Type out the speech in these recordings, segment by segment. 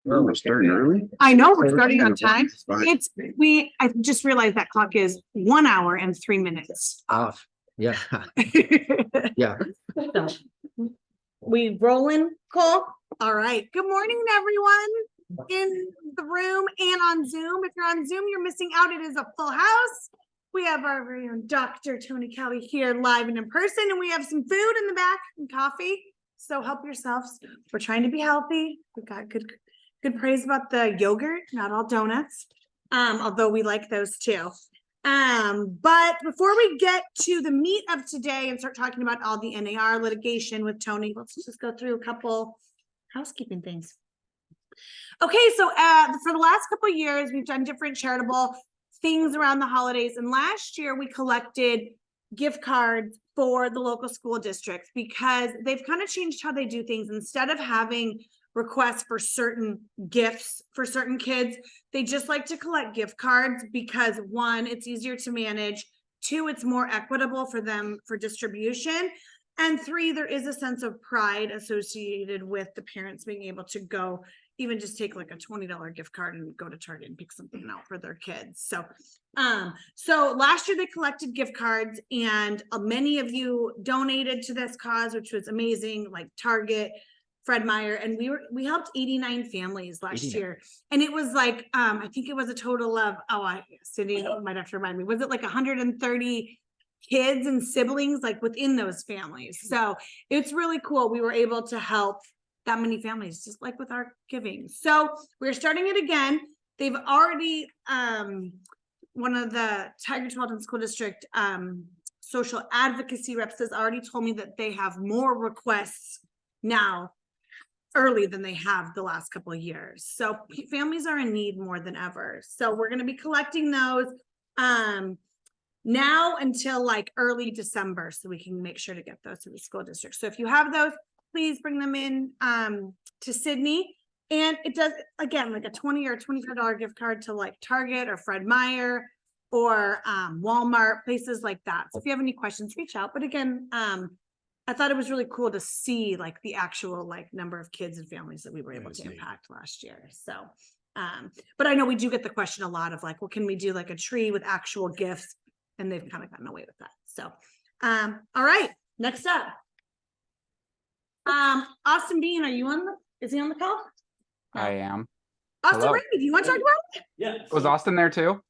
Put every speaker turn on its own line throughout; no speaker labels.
Oh, we're starting early?
I know we're starting on time.
It's fine.
I just realized that clock is 1 hour and 3 minutes.
Off. Yeah. Yeah.
So, we rolling, Cole? All right. Good morning, everyone in the room and on Zoom. If you're on Zoom, you're missing out. It is a full house. We have our very own Dr. Tony Kelly here live and in person, and we have some food in the back and coffee. So help yourselves. We're trying to be healthy. We've got good praise about the yogurt, not all donuts. Although we like those too. But before we get to the meat of today and start talking about all the NAR litigation with Tony, let's just go through a couple housekeeping things. Okay, so for the last couple of years, we've done different charitable things around the holidays. And last year we collected gift cards for the local school districts because they've kind of changed how they do things. Instead of having requests for certain gifts for certain kids, they just like to collect gift cards because 1, it's easier to manage, 2, it's more equitable for them for distribution, and 3, there is a sense of pride associated with the parents being able to go even just take like a $20 gift card and go to Target and pick something out for their kids. So last year they collected gift cards, and many of you donated to this cause, which was amazing, like Target, Fred Meyer, and we helped 89 families last year. And it was like, I think it was a total of, Cindy might have to remind me, was it like 130 kids and siblings like within those families? So it's really cool. We were able to help that many families, just like with our giving. So we're starting it again. They've already, one of the Tiger Charlton School District social advocacy reps has already told me that they have more requests now early than they have the last couple of years. So families are in need more than ever. So we're going to be collecting those now until like early December, so we can make sure to get those to the school district. So if you have those, please bring them in to Sydney. And it does, again, like a $20 or $25 gift card to like Target or Fred Meyer or Walmart, places like that. So if you have any questions, reach out. But again, I thought it was really cool to see like the actual like number of kids and families that we were able to impact last year. So, but I know we do get the question a lot of like, well, can we do like a tree with actual gifts? And they've kind of gotten away with that. So, all right, next up. Austin Bean, is he on the call?
I am.
Austin,
Hello.
Rainey, do you want to talk about it?
Yeah.
Was Austin there too?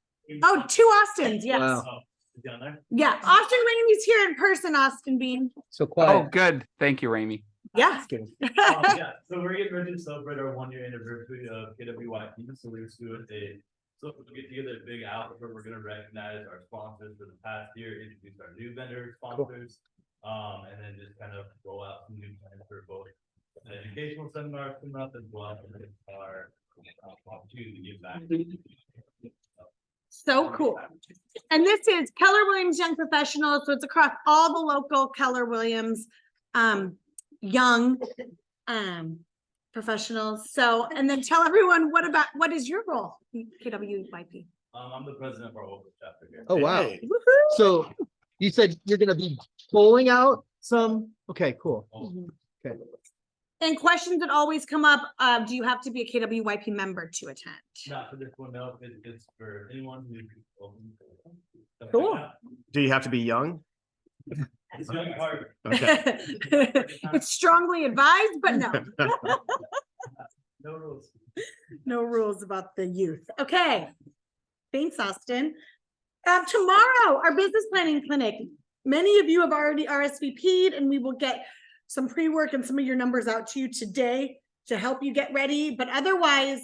Oh, 2 Austins, yes.
Wow.
Is he on there?
Yeah, Austin Rainey's here in person, Austin Bean.
So
Oh,
quiet.
good. Thank you, Ramy.
Yeah.
Yeah, so we're getting ready to celebrate our 1-year anniversary of KWPP. So we're doing we get together a big out where we're going to recognize our sponsors for the past year, introduce our new vendor sponsors, and then just kind of roll out some new plans for both the educational seminars coming up as well as our opportunity to give back.
So cool. And this is Keller Williams Young Professionals. So it's across all the local Keller Williams young professionals. So, and then tell everyone what is your role, KWPP?
I'm the president of our local chapter here.
Oh, wow.
Hey.
Woohoo!
So you said you're going to be pulling out some. Okay, cool. Okay.
And questions that always come up, do you have to be a KWPP member to attend?
Not for this one, no. It's for anyone who's open.
Cool.
Do you have to be young?
It's young at heart.
Okay.
It's strongly advised, but no.
No rules.
No rules about the youth. Okay. Thanks, Austin. Tomorrow, our business planning clinic. Many of you have already RSVP'd, and we will get some pre-work and some of your numbers out to you today to help you get ready. But otherwise,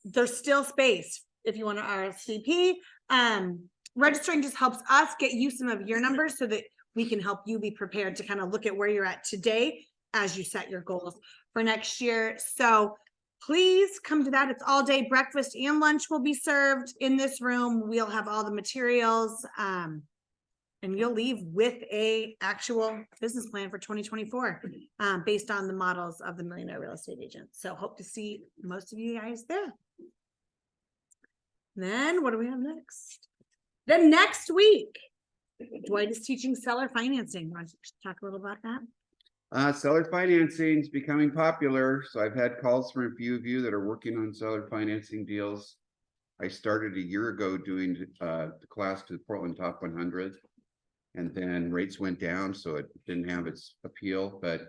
there's still space if you want to RSVP. Registering just helps us get you some of your numbers so that we can help you be prepared to kind of look at where you're at today as you set your goals for next year. So please come to that. It's all day. Breakfast and lunch will be served in this room. We'll have all the materials. And you'll leave with a actual business plan for 2024 based on the models of the Millionaire Real Estate Agent. So hope to see most of you guys there. Then what do we have next? Then next week, Dwight is teaching seller financing. Want to talk a little about that?
Seller financing is becoming popular, so I've had calls from a few of you that are working on seller financing deals. I started a year ago doing the class to the Portland Top 100, and then rates went down, so it didn't have its appeal. But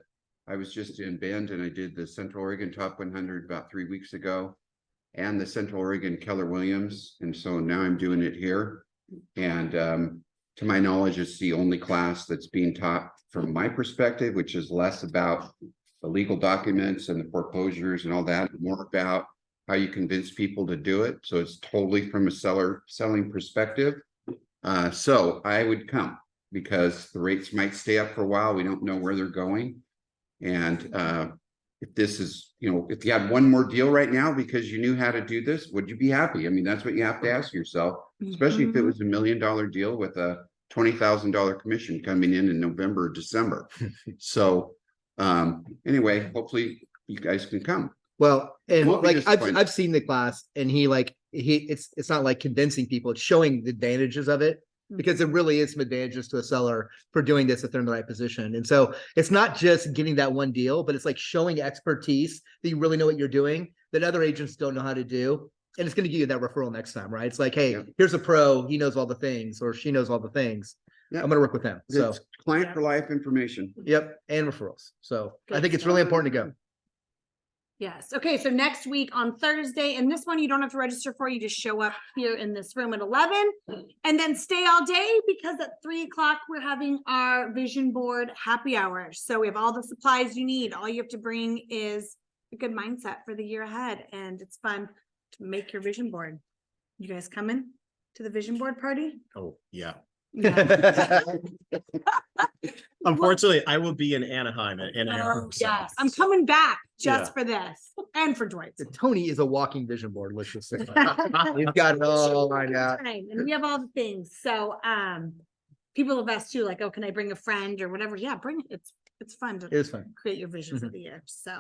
I was just in Bend, and I did the Central Oregon Top 100 about 3 weeks ago, and the Central Oregon Keller Williams, and so now I'm doing it here. And to my knowledge, it's the only class that's being taught from my perspective, which is less about the legal documents and the foreclosures and all that, more about how you convince people to do it. So it's totally from a selling perspective. So I would come because the rates might stay up for a while. We don't know where they're going. And if this is, if you had one more deal right now because you knew how to do this, would you be happy? I mean, that's what you have to ask yourself, especially if it was $1 million deal with a $20,000 commission coming in November or December. So anyway, hopefully you guys can come.
Well, and
Won't be
like
disappointed.
I've seen the class, and it's not like convincing people, it's showing the advantages of it, because there really is some advantages to a seller for doing this if they're in the right position. And so it's not just getting that one deal, but it's like showing expertise that you really know what you're doing that other agents don't know how to do. And it's going to give you that referral next time, right? It's like, hey,
Yeah.
here's a pro, he knows all the things, or she knows all the things.
Yeah.
I'm going to work with them. So,
It's client for life information.
yep, and referrals. So I
Good
think it's really
stuff.
important to go.
Yes. Okay. So next week on Thursday, and this one you don't have to register for. You just show up here in this room at 11 and then stay all day, because at 3 o'clock we're having our vision board happy hour. So we have all the supplies you need. All you have to bring is a good mindset for the year ahead. And it's fun to make your vision board. You guys coming to the vision board party?
Oh, yeah.
Yeah.
Unfortunately, I will be in Anaheim in an hour.
Oh, yes. I'm coming back just
Yeah.
for this and for Dwight's.
Tony is a walking vision board. Let's just say he's got it all lined out.
Fine, and we have all the things. So people have asked too, like, oh, can I bring a friend or whatever? Yeah, bring it. It's fun to
It was fun.
create your visions of the year. So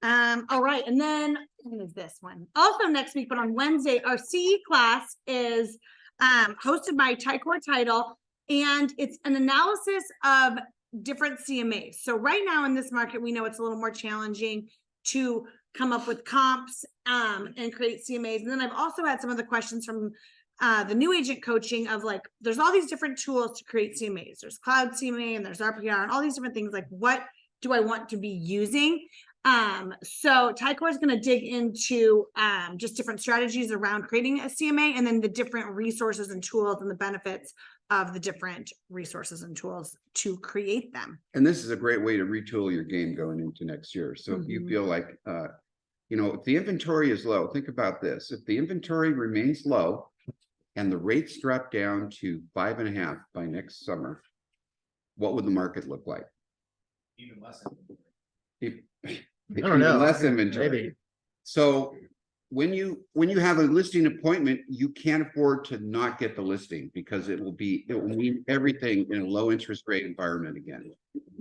all right. And then when is this one? Also next week, but on Wednesday, our CE class is hosted by Tycor Title, and it's an analysis of different CMAs. So right now in this market, we know it's a little more challenging to come up with comps and create CMAs. And then I've also had some of the questions from the new agent coaching of like, there's all these different tools to create CMAs. There's cloud CMA and there's RPR and all these different things. Like, what do I want to be using? So Tycor is going to dig into just different strategies around creating a CMA, and then the different resources and tools and the benefits of the different resources and tools to create them.
And this is a great way to retool your game going into next year. So if you feel like, if the inventory is low, think about this. If the inventory remains low and the rates drop down to 5.5 by next summer, what would the market look like?
Even less.
I don't know.
Less inventory.
Maybe.
So when you have a listing appointment, you can't afford to not get the listing, because it will mean everything in a low interest rate environment again.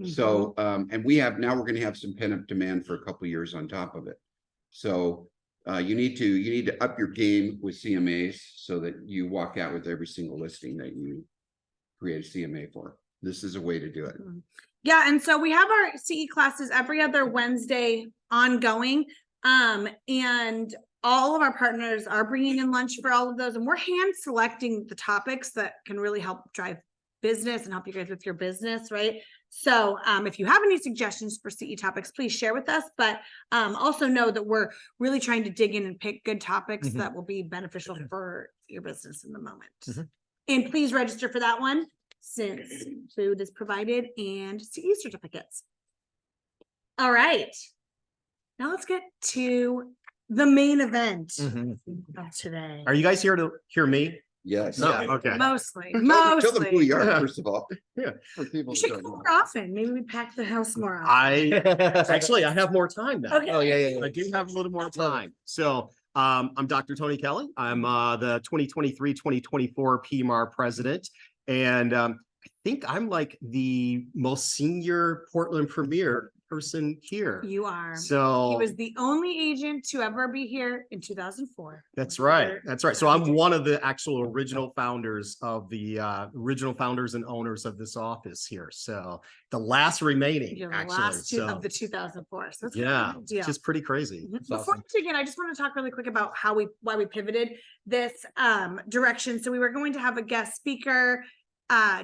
So and we're going to have some pent-up demand for a couple of years on top of it. So you need to up your game with CMAs so that you walk out with every single listing that you create a CMA for. This is a way to do it.
Yeah, and so we have our CE classes every other Wednesday ongoing, and all of our partners are bringing in lunch for all of those, and we're hand selecting the topics that can really help drive business and help you guys with your business, right? So if you have any suggestions for CE topics, please share with us, but also know that we're really trying to dig in and pick good topics that will be beneficial for your business in the moment. And please register for that one, since food is provided and CE certificates. All right. Now let's get to the main event of today.
Are you guys here to hear me?
Yes.
No,
Yeah.
okay.
Mostly.
Tell them who you
Mostly.
are, first of all.
Yeah.
For people
We
who
should
don't
come
know.
more often. Maybe we pack the house more often.
I have more time now.
Okay.
Oh, yeah.
I do have a little more time. So I'm Dr. Tony Kelly. I'm the 2023-2024 PMAR president. And I think I'm like the most senior Portland Premier person here.
You are. He
So
was the only agent to ever be here in 2004.
that's right. That's right. So I'm one of the actual original founders of the original founders and owners of this office here. So the last remaining
You're the
actually.
last two
So
of the 2004. So that's
yeah,
a big deal.
it's just pretty crazy.
Mhm.
It's
Before
awesome.
we begin, I just want to talk really quick about why we pivoted this direction. So we were going to have a guest speaker.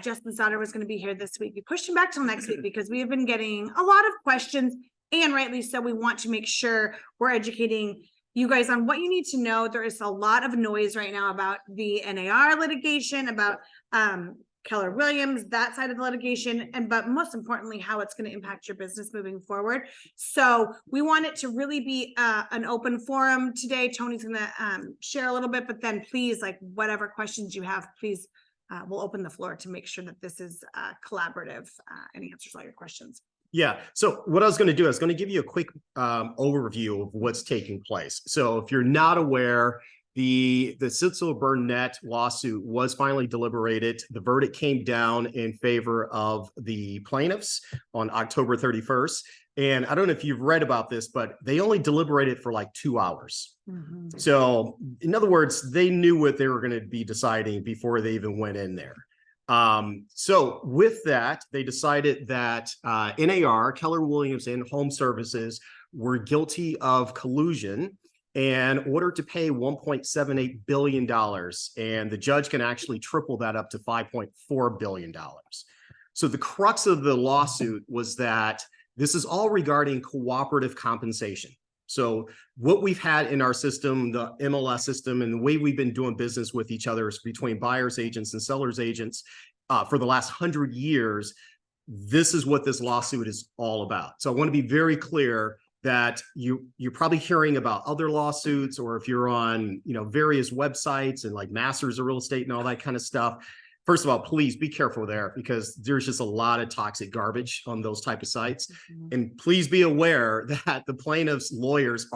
Justin Sauter was going to be here this week. We pushed him back till next week because we have been getting a lot of questions, and rightly so. We want to make sure we're educating you guys on what you need to know. There is a lot of noise right now about the NAR litigation, about Keller Williams, that side of the litigation, but most importantly, how it's going to impact your business moving forward. So we want it to really be an open forum today. Tony's going to share a little bit, but then please, like, whatever questions you have, please, we'll open the floor to make sure that this is collaborative and answers all your questions.
Yeah. So what I was going to do, I was going to give you a quick overview of what's taking place. So if you're not aware, the Sitzel Burnett lawsuit was finally deliberated. The verdict came down in favor of the plaintiffs on October 31st. And I don't know if you've read about this, but they only deliberated for like 2 hours.
Mm-hmm.
So in other words, they knew what they were going to be deciding before they even went in there. So with that, they decided that NAR, Keller Williams and Home Services were guilty of collusion and ordered to pay $1.78 billion. And the judge can actually triple that up to $5.4 billion. So the crux of the lawsuit was that this is all regarding cooperative compensation. So what we've had in our system, the MLS system, and the way we've been doing business with each other is between buyers agents and sellers agents for the last 100 years. This is what this lawsuit is all about. So I want to be very clear that you're probably hearing about other lawsuits, or if you're on various websites and like Masters of Real Estate and all that kind of stuff. First of all, please be careful there, because there's just a lot of toxic garbage on those type of sites.
Mm-hmm.
And please be aware that the plaintiffs' lawyers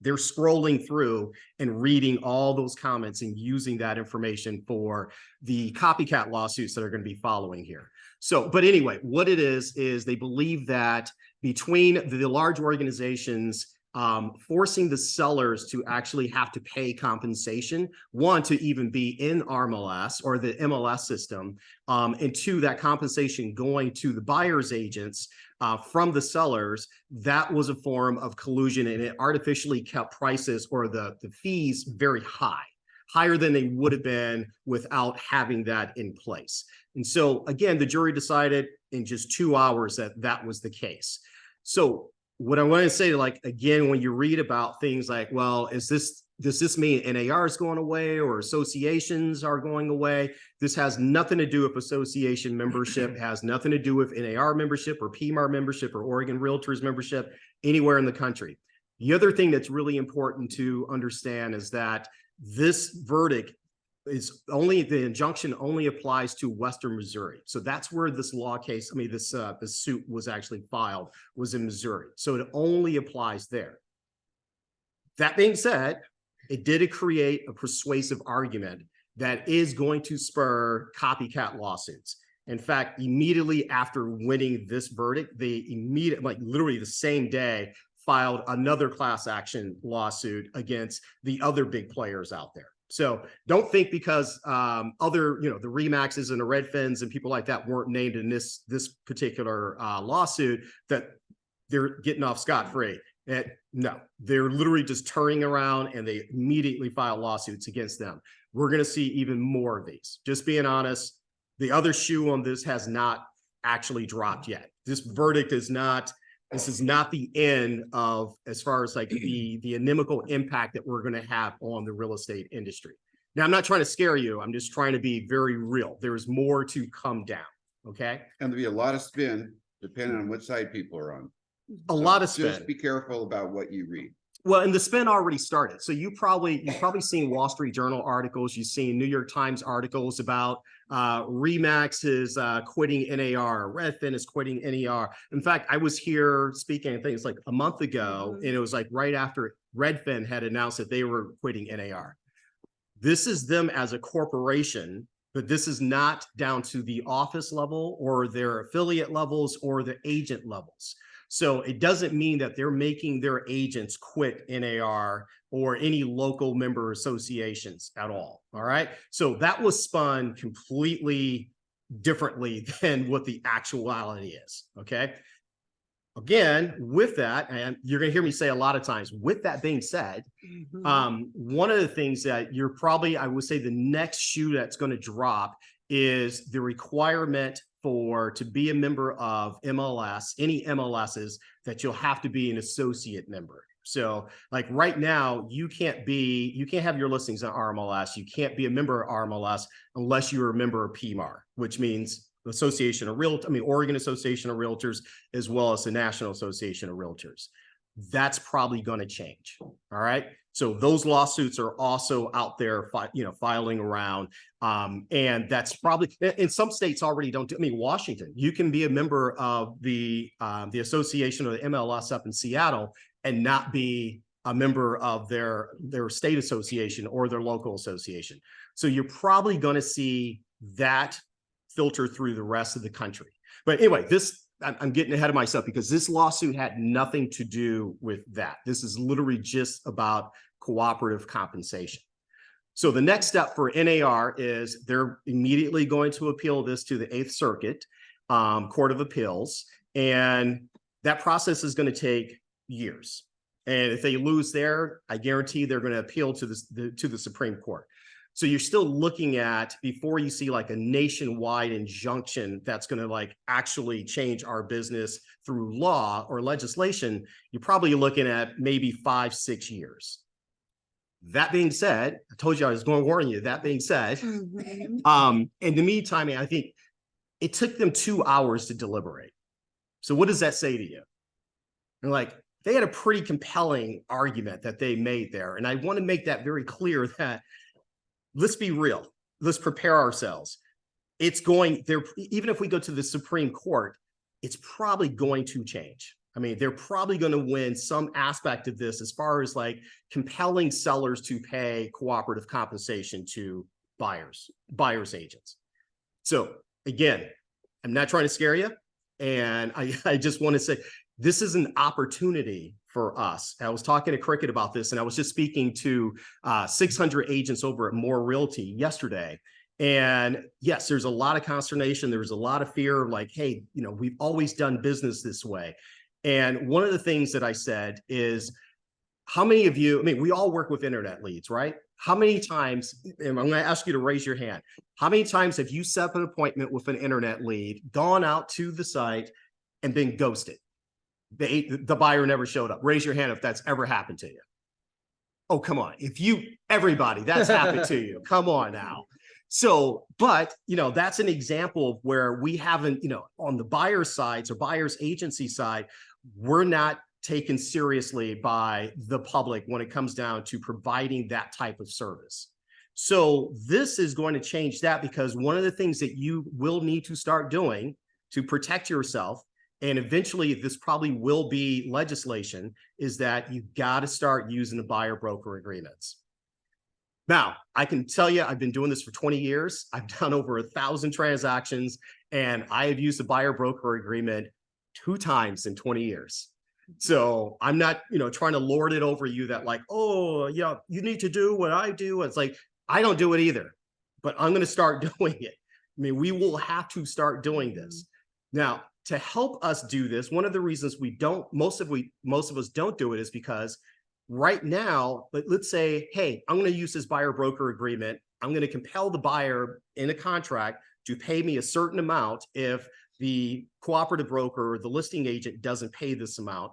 they're scrolling through and reading all those comments and using that information for the copycat lawsuits that are going to be following here. So, but anyway, what it is they believe that between the large organizations forcing the sellers to actually have to pay compensation, one, to even be in RMLS or the MLS system, and two, that compensation going to the buyer's agents from the sellers, that was a form of collusion, and it artificially kept prices or the fees very high, higher than they would have been without having that in place. And so again, the jury decided in just 2 hours that that was the case. So what I want to say, like, again, when you read about things like, well, does this mean NAR is going away or associations are going away? This has nothing to do with association membership. It has nothing to do with NAR membership or PMAR membership or Oregon Realtors membership anywhere in the country. The other thing that's really important to understand is that this verdict is the injunction only applies to Western Missouri. So that's where this this suit was actually filed, was in Missouri. So it only applies there. That being said, it did create a persuasive argument that is going to spur copycat lawsuits. In fact, immediately after winning this verdict, they literally the same day, filed another class action lawsuit against the other big players out there. So don't think because the Remaxes and the Redfins and people like that weren't named in this particular lawsuit that they're getting off scot-free. No, they're literally just turning around and they immediately file lawsuits against them. We're going to see even more of these. Just being honest, the other shoe on this has not actually dropped yet. This verdict is not. This is not the end of, as far as like the inimical impact that we're going to have on the real estate industry. Now, I'm not trying to scare you. I'm just trying to be very real. There is more to come down. Okay.
And there'll be a lot of spin depending on what side people are on.
A lot of spin.
Just be careful about what you read.
Well, and the spin already started. So you've probably seen Wall Street Journal articles. You've seen New York Times articles about Remax is quitting NAR, Redfin is quitting NAR. In fact, I was here speaking, I think it's like a month ago, and it was like right after Redfin had announced that they were quitting NAR. This is them as a corporation, but this is not down to the office level or their affiliate levels or the agent levels. So it doesn't mean that they're making their agents quit NAR or any local member associations at all. All right. So that was spun completely differently than what the actuality is. Okay. Again, with that, and you're going to hear me say a lot of times, with that being said, one of the things that you're probably, I would say the next shoe that's going to drop is the requirement to be a member of MLS, any MLSs, that you'll have to be an associate member. So like right now, you can't have your listings on RMLS. You can't be a member of RMLS unless you're a member of PMAR, which means Oregon Association of Realtors, as well as the National Association of Realtors. That's probably going to change. All right. So those lawsuits are also out there, filing around. And that's probably, in some states already don't do, Washington, you can be a member of the association or the MLS up in Seattle and not be a member of their state association or their local association. So you're probably going to see that filter through the rest of the country. But anyway, I'm getting ahead of myself because this lawsuit had nothing to do with that. This is literally just about cooperative compensation. So the next step for NAR is they're immediately going to appeal this to the 8th Circuit Court of Appeals. And that process is going to take years. And if they lose there, I guarantee they're going to appeal to the Supreme Court. So you're still looking at, before you see like a nationwide injunction that's going to like actually change our business through law or legislation, you're probably looking at maybe 5-6 years. That being said, I told you I was going to warn you. That being said, in the meantime, I think it took them 2 hours to deliberate. So what does that say to you? They're like, they had a pretty compelling argument that they made there. And I want to make that very clear that let's be real. Let's prepare ourselves. It's going there. Even if we go to the Supreme Court, it's probably going to change. They're probably going to win some aspect of this as far as like compelling sellers to pay cooperative compensation to buyers agents. So again, I'm not trying to scare you. And I just want to say, this is an opportunity for us. I was talking to Cricket about this, and I was just speaking to 600 agents over at More Realty yesterday. And yes, there's a lot of consternation. There's a lot of fear, like, hey, we've always done business this way. And one of the things that I said is, how many of you, we all work with internet leads, right? How many times, and I'm going to ask you to raise your hand, how many times have you set up an appointment with an internet lead, gone out to the site, and been ghosted? The buyer never showed up. Raise your hand if that's ever happened to you. Oh, come on. Everybody, that's happened to you. Come on now. So, but, that's an example of where we haven't, on the buyer side or buyer's agency side, we're not taken seriously by the public when it comes down to providing that type of service. So this is going to change that, because one of the things that you will need to start doing to protect yourself, and eventually this probably will be legislation, is that you've got to start using the buyer broker agreements. Now, I can tell you, I've been doing this for 20 years. I've done over 1,000 transactions, and I have used the buyer broker agreement 2 times in 20 years. So I'm not, trying to lord it over you that like, oh, yeah, you need to do what I do. It's like, I don't do it either, but I'm going to start doing it. We will have to start doing this. Now, to help us do this, one of the reasons most of us don't do it is because right now, let's say, hey, I'm going to use this buyer broker agreement. I'm going to compel the buyer in a contract to pay me a certain amount if the cooperative broker or the listing agent doesn't pay this amount.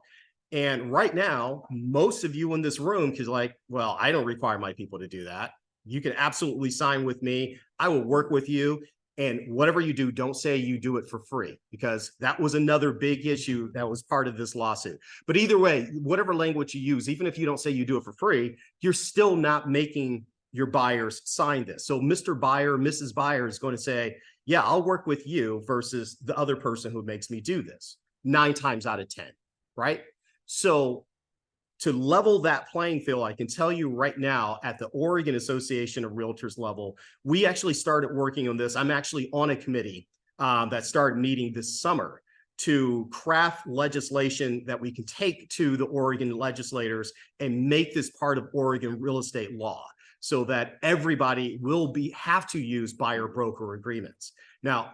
And right now, most of you in this room is like, well, I don't require my people to do that. You can absolutely sign with me. I will work with you. And whatever you do, don't say you do it for free, because that was another big issue that was part of this lawsuit. But either way, whatever language you use, even if you don't say you do it for free, you're still not making your buyers sign this. So Mr. Buyer, Mrs. Buyer is going to say, yeah, I'll work with you versus the other person who makes me do this 9 times out of 10, right? So to level that playing field, I can tell you right now at the Oregon Association of Realtors level, we actually started working on this. I'm actually on a committee that started meeting this summer to craft legislation that we can take to the Oregon legislators and make this part of Oregon real estate law so that everybody will have to use buyer broker agreements. Now,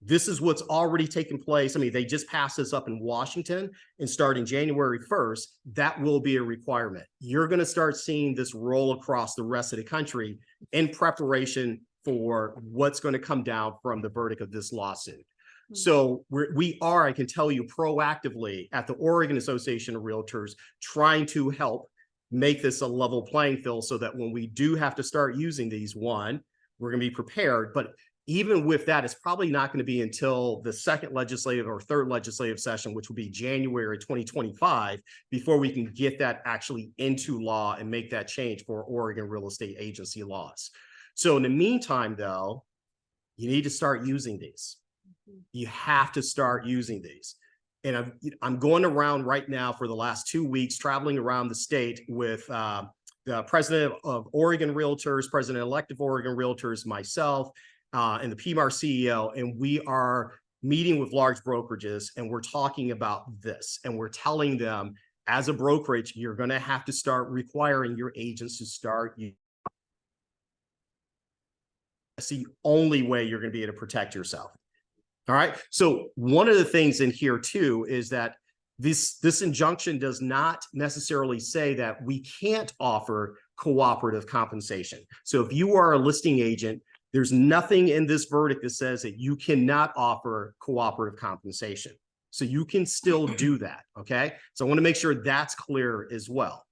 this is what's already taken place. I mean, they just passed this up in Washington, and starting January 1st, that will be a requirement. You're going to start seeing this roll across the rest of the country in preparation for what's going to come down from the verdict of this lawsuit. So we are, I can tell you, proactively at the Oregon Association of Realtors trying to help make this a level playing field so that when we do have to start using these, one, we're going to be prepared. But even with that, it's probably not going to be until the second legislative or third legislative session, which will be January 2025, before we can get that actually into law and make that change for Oregon real estate agency laws. So in the meantime, though, you need to start using these. You have to start using these. And I'm going around right now for the last 2 weeks, traveling around the state with the president of Oregon Realtors, president-elect of Oregon Realtors, myself, and the PMAR CEO, and we are meeting with large brokerages, and we're talking about this, and we're telling them, as a brokerage, you're going to have to start requiring your agents to start. That's the only way you're going to be able to protect yourself. All right. So one of the things in here too is that this injunction does not necessarily say that we can't offer cooperative compensation. So if you are a listing agent, there's nothing in this verdict that says that you cannot offer cooperative compensation. So you can still do that. Okay. So I want to make sure that's clear as well.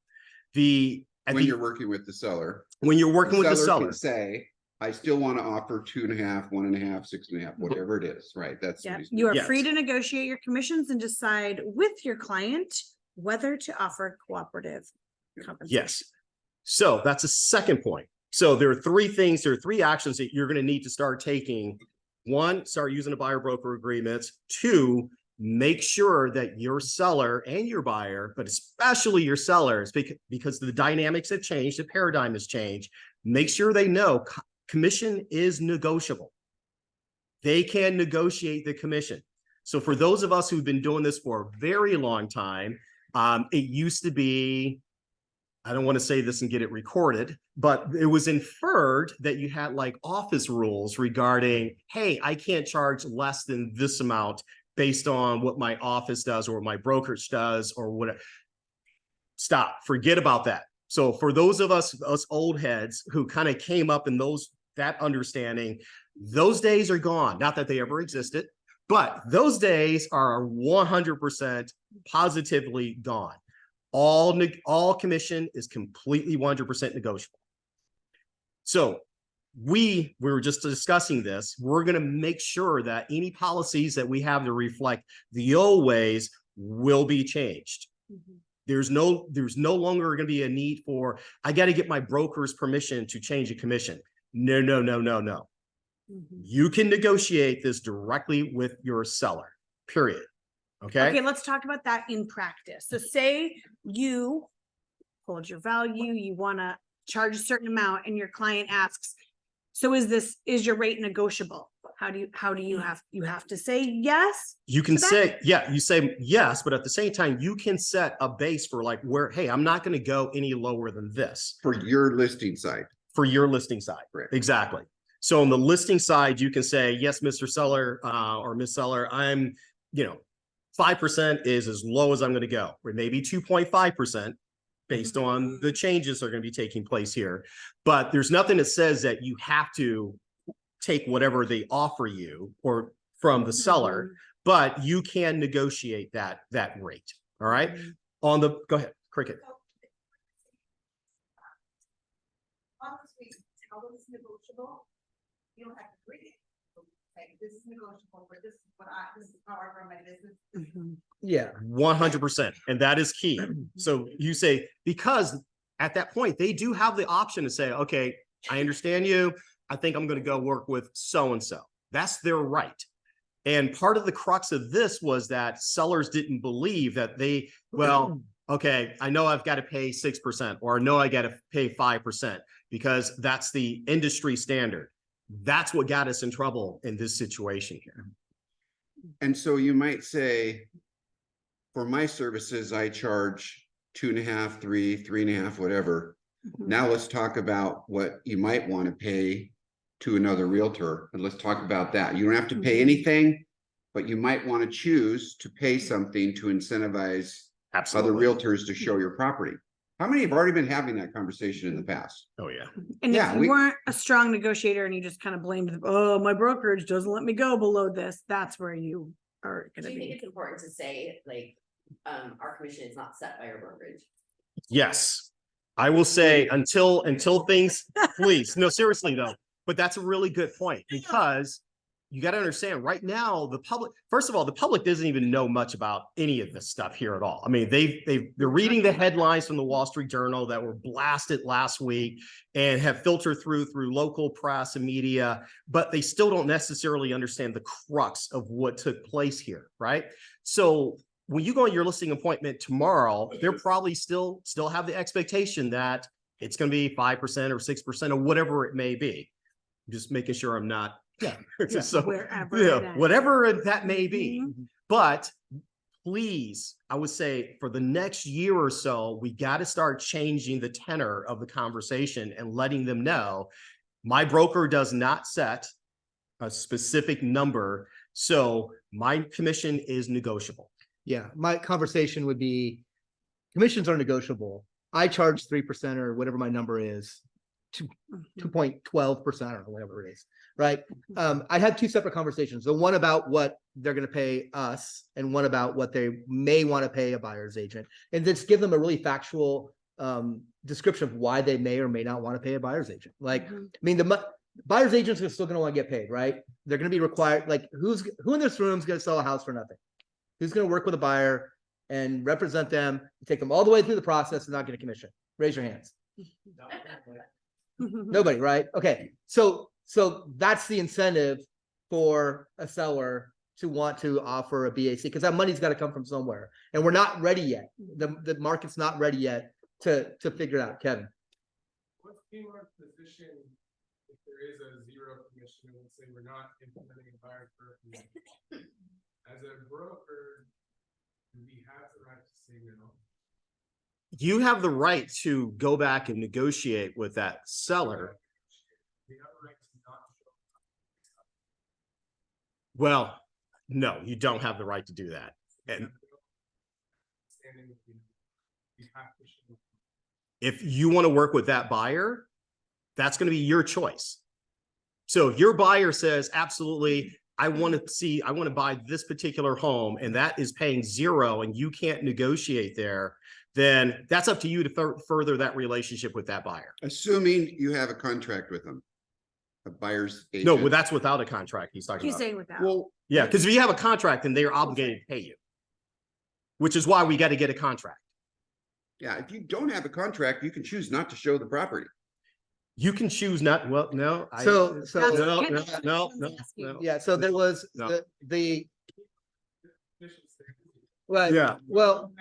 When
you're working with the seller.
When you're working with the seller.
Can say, I still want to offer 2.5, 1.5, 6.5, whatever it is, right? That's
Yeah,
reasonable.
you are
Yes.
free to negotiate your commissions and decide with your client whether to offer cooperative compensation.
Yes. So that's a second point. So there are three actions that you're going to need to start taking. One, start using the buyer broker agreements. Two, make sure that your seller and your buyer, but especially your sellers, because the dynamics have changed, the paradigm has changed, make sure they know commission is negotiable. They can negotiate the commission. So for those of us who've been doing this for a very long time, it used to be, I don't want to say this and get it recorded, but it was inferred that you had like office rules regarding, hey, I can't charge less than this amount based on what my office does or what my brokerage does or whatever. Stop, forget about that. So for those of us old heads who kind of came up in that understanding, those days are gone. Not that they ever existed, but those days are 100% positively gone. All commission is completely 100% negotiable. So we were just discussing this. We're going to make sure that any policies that we have to reflect the old ways will be changed.
Mhm.
There's no longer going to be a need for, I got to get my broker's permission to change a commission. No.
Mhm.
You can negotiate this directly with your seller, period.
Okay, let's talk about that in practice. So say you hold your value, you want to charge a certain amount and your client asks, so is your rate negotiable? How do you have to say yes?
You can
to that?
say, yeah, you say yes, but at the same time, you can set a base for like hey, I'm not going to go any lower than this.
For your listing site.
For your listing side.
Right.
Exactly. So on the listing side, you can say, yes, Mr. Seller or Miss Seller, I'm, 5% is as low as I'm going to go, or maybe 2.5% based on the changes that are going to be taking place here. But there's nothing that says that you have to take whatever they offer you or from the seller, but you can negotiate that rate. All right. Go ahead, Cricket.
It's negotiable. You don't have to read it. Like, this is negotiable, but this is how I run my business.
Mhm.
Yeah.
100%. And that is key. So you say, because at that point, they do have the option to say, okay, I understand you. I think I'm going to go work with so-and-so. That's their right. And part of the crux of this was that sellers didn't believe that okay, I know I've got to pay 6% or I know I got to pay 5% because that's the industry standard. That's what got us in trouble in this situation here.
And so you might say, for my services, I charge 2.5, 3.5, whatever.
Mhm.
Now let's talk about what you might want to pay to another realtor, and let's talk about that. You don't have to pay
Mhm.
anything, but you might want to choose to pay something to incentivize other
Absolutely.
realtors to show your property. How many have already been having that conversation in the past?
Oh, yeah.
And
Yeah,
if you
we-
weren't a strong negotiator and you just kind of blamed, oh, my brokerage doesn't let me go below this, that's where you are
Do
gonna
you think
be.
it's important to say, like, our commission is not set by our brokerage?
Yes, I will say until things, please, no, seriously though, but that's a really good point because you got to understand right now, the public, first of all, the public doesn't even know much about any of this stuff here at all. I mean, they're reading the headlines from the Wall Street Journal that were blasted last week and have filtered through local press and media, but they still don't necessarily understand the crux of what took place here, right? So when you go on your listing appointment tomorrow, they're probably still have the expectation that it's going to be 5% or 6% or whatever it may be. I'm just making sure I'm not.
Yeah.
So,
Wherever
yeah,
it is.
whatever that may be.
Mhm.
But please, I would say for the next year or so, we got to start changing the tenor of the conversation and letting them know my broker does not set a specific number. So my commission is negotiable.
Yeah, my conversation would be, commissions are negotiable. I charge 3% or whatever my number is,
Mhm.
2.12%, I don't know, whatever it is, right? I'd have two separate conversations. The one about what they're gonna pay us and one about what they may want to pay a buyer's agent. And just give them a really factual description of why they may or may not want to pay a buyer's agent. Like,
Mhm.
I mean, buyer's agents are still gonna want to get paid, right? They're gonna be required, like, who in this room is gonna sell a house for nothing? Who's going to work with a buyer and represent them, take them all the way through the process and not get a commission? Raise your hands. Nobody, right? Okay. So that's the incentive for a seller to want to offer a BAC because that money's got to come from somewhere. And we're not ready yet. The market's not ready yet to figure it out. Kevin.
What's PMAR's position if there is a zero commission, and let's say we're not implementing a buyer for a commission? As a broker, do we have the right to say no?
You have the right to go back and negotiate with that seller.
We have the right to not show.
Well, no, you don't have the right to do that. And
Standing with you. We have to show.
if you want to work with that buyer, that's going to be your choice. So if your buyer says, absolutely, I want to buy this particular home and that is paying 0 and you can't negotiate there, then that's up to you to further that relationship with that buyer.
Assuming you have a contract with them, a buyer's agent.
No, well, that's without a contract he's talking
He's
about.
saying without.
Well,
Yeah, because if you have a contract, then they are obligated to pay you, which is why we got to get a contract.
yeah, if you don't have a contract, you can choose not to show the property.
You can choose not, well, no.
So
That's
no,
Ken-
no,
Ken's
no,
asking.
no.
yeah, so there was
No.
the
Commission standing.
well,
Yeah.
well,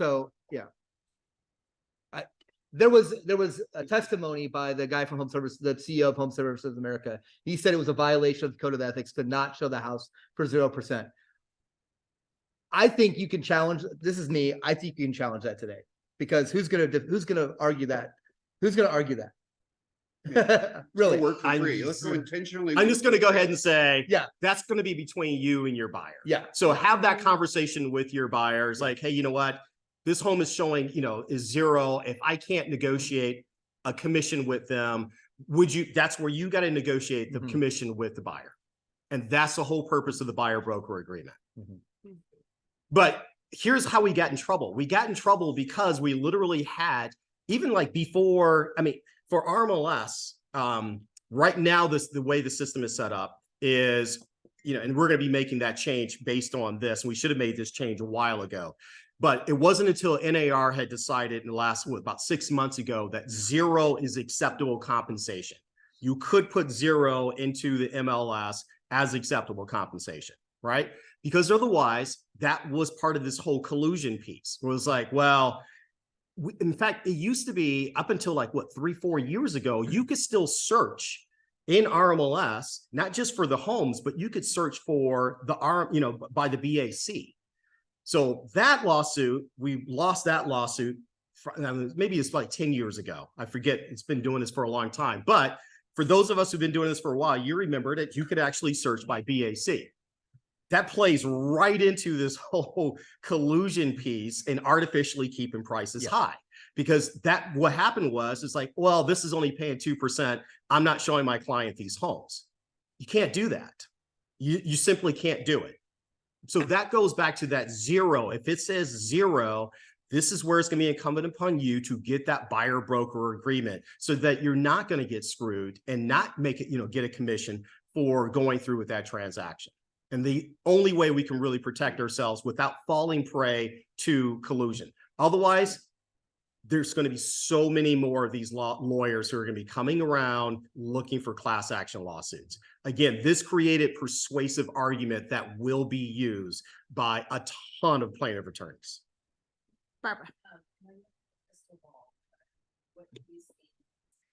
so yeah. There was a testimony by the guy from Home Service, the CEO of Home Services America. He said it was a violation of the Code of Ethics to not show the house for 0%. I think you can challenge, this is me, I think you can challenge that today. Because who's gonna argue that? Who's gonna argue that? Really?
Work for
I'm-
free. Let's go intentionally.
I'm just going to go ahead and say,
Yeah.
that's going to be between you and your buyer.
Yeah.
So have that conversation with your buyers, like, hey, you know what? This home is showing, is 0. If I can't negotiate a commission with them, that's where you got to negotiate the
Mhm.
commission with the buyer. And that's the whole purpose of the buyer broker agreement.
Mhm.
But here's how we got in trouble. We got in trouble because we literally had, even like before, for RMLS, right now, the way the system is set up is, and we're going to be making that change based on this. We should have made this change a while ago. But it wasn't until NAR had decided in the last, about 6 months ago, that 0 is acceptable compensation. You could put 0 into the MLS as acceptable compensation, right? Because otherwise, that was part of this whole collusion piece. It was like, well, in fact, it used to be up until like, 3-4 years ago, you could still search in RMLS, not just for the homes, but you could search for the by the BAC. So that lawsuit, we lost that lawsuit. Maybe it's like 10 years ago. I forget. It's been doing this for a long time. But for those of us who've been doing this for a while, you remember that you could actually search by BAC. That plays right into this whole collusion piece and artificially keeping prices high. Because what happened was, it's like, well, this is only paying 2%. I'm not showing my client these homes. You can't do that. You simply can't do it. So that goes back to that zero. If it says zero, this is where it's going to be incumbent upon you to get that buyer broker agreement so that you're not going to get screwed and not make it, get a commission for going through with that transaction. And the only way we can really protect ourselves without falling prey to collusion. Otherwise, there's going to be so many more of these lawyers who are going to be coming around looking for class action lawsuits. Again, this created persuasive argument that will be used by a ton of plaintiff attorneys.
Barbara.
What do you see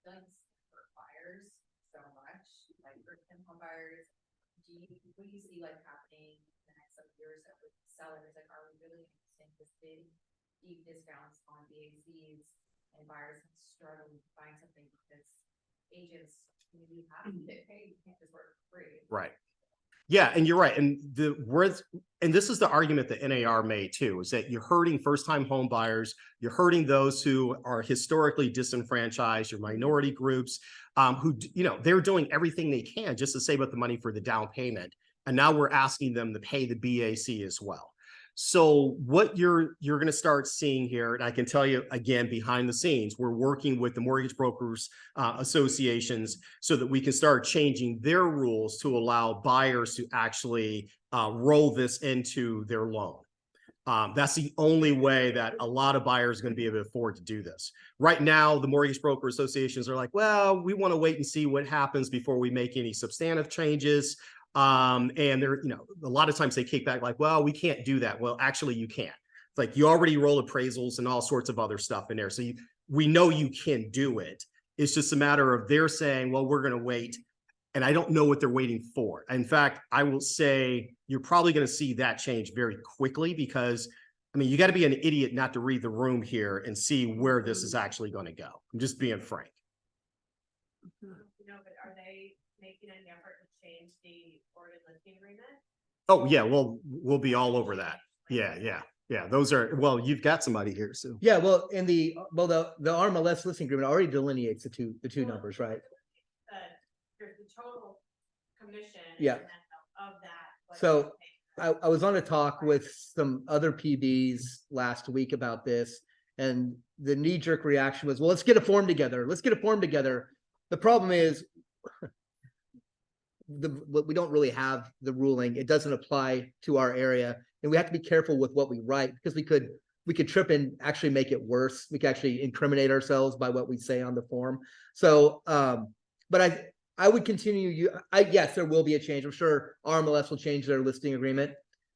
does for buyers so much, like for home buyers? What do you see like happening in the next couple years with sellers? Like, are we really seeing this big deep discounts on BACs and buyers struggling to find something because agents maybe have to get paid, you can't just work for free.
Right. Yeah, and you're right. And this is the argument that NAR made too, is that you're hurting first-time home buyers, you're hurting those who are historically disenfranchised, your minority groups, who, they're doing everything they can just to save up the money for the down payment. And now we're asking them to pay the BAC as well. So what you're going to start seeing here, and I can tell you again, behind the scenes, we're working with the mortgage brokers associations so that we can start changing their rules to allow buyers to actually roll this into their loan. That's the only way that a lot of buyers are going to be able to afford to do this. Right now, the mortgage broker associations are like, well, we want to wait and see what happens before we make any substantive changes. And they're, a lot of times they kick back like, well, we can't do that. Well, actually you can. It's like you already roll appraisals and all sorts of other stuff in there. So we know you can do it. It's just a matter of they're saying, well, we're going to wait. And I don't know what they're waiting for. In fact, I will say you're probably going to see that change very quickly because, you got to be an idiot not to read the room here and see where this is actually going to go. I'm just being frank.
But are they making any effort to change the Oregon listing agreement?
Oh yeah, well, we'll be all over that. Yeah. Those are, well, you've got somebody here, so.
Yeah, well, the RMLS listing agreement already delineates the two numbers, right?
There's the total commission.
Yeah.
And then of that.
So I was on a talk with some other PBs last week about this, and the knee-jerk reaction was, well, let's get a form together. Let's get a form together. The problem is we don't really have the ruling. It doesn't apply to our area, and we have to be careful with what we write because we could trip and actually make it worse. We could actually incriminate ourselves by what we say on the form. So, but I would continue. Yes, there will be a change. I'm sure RMLS will change their listing agreement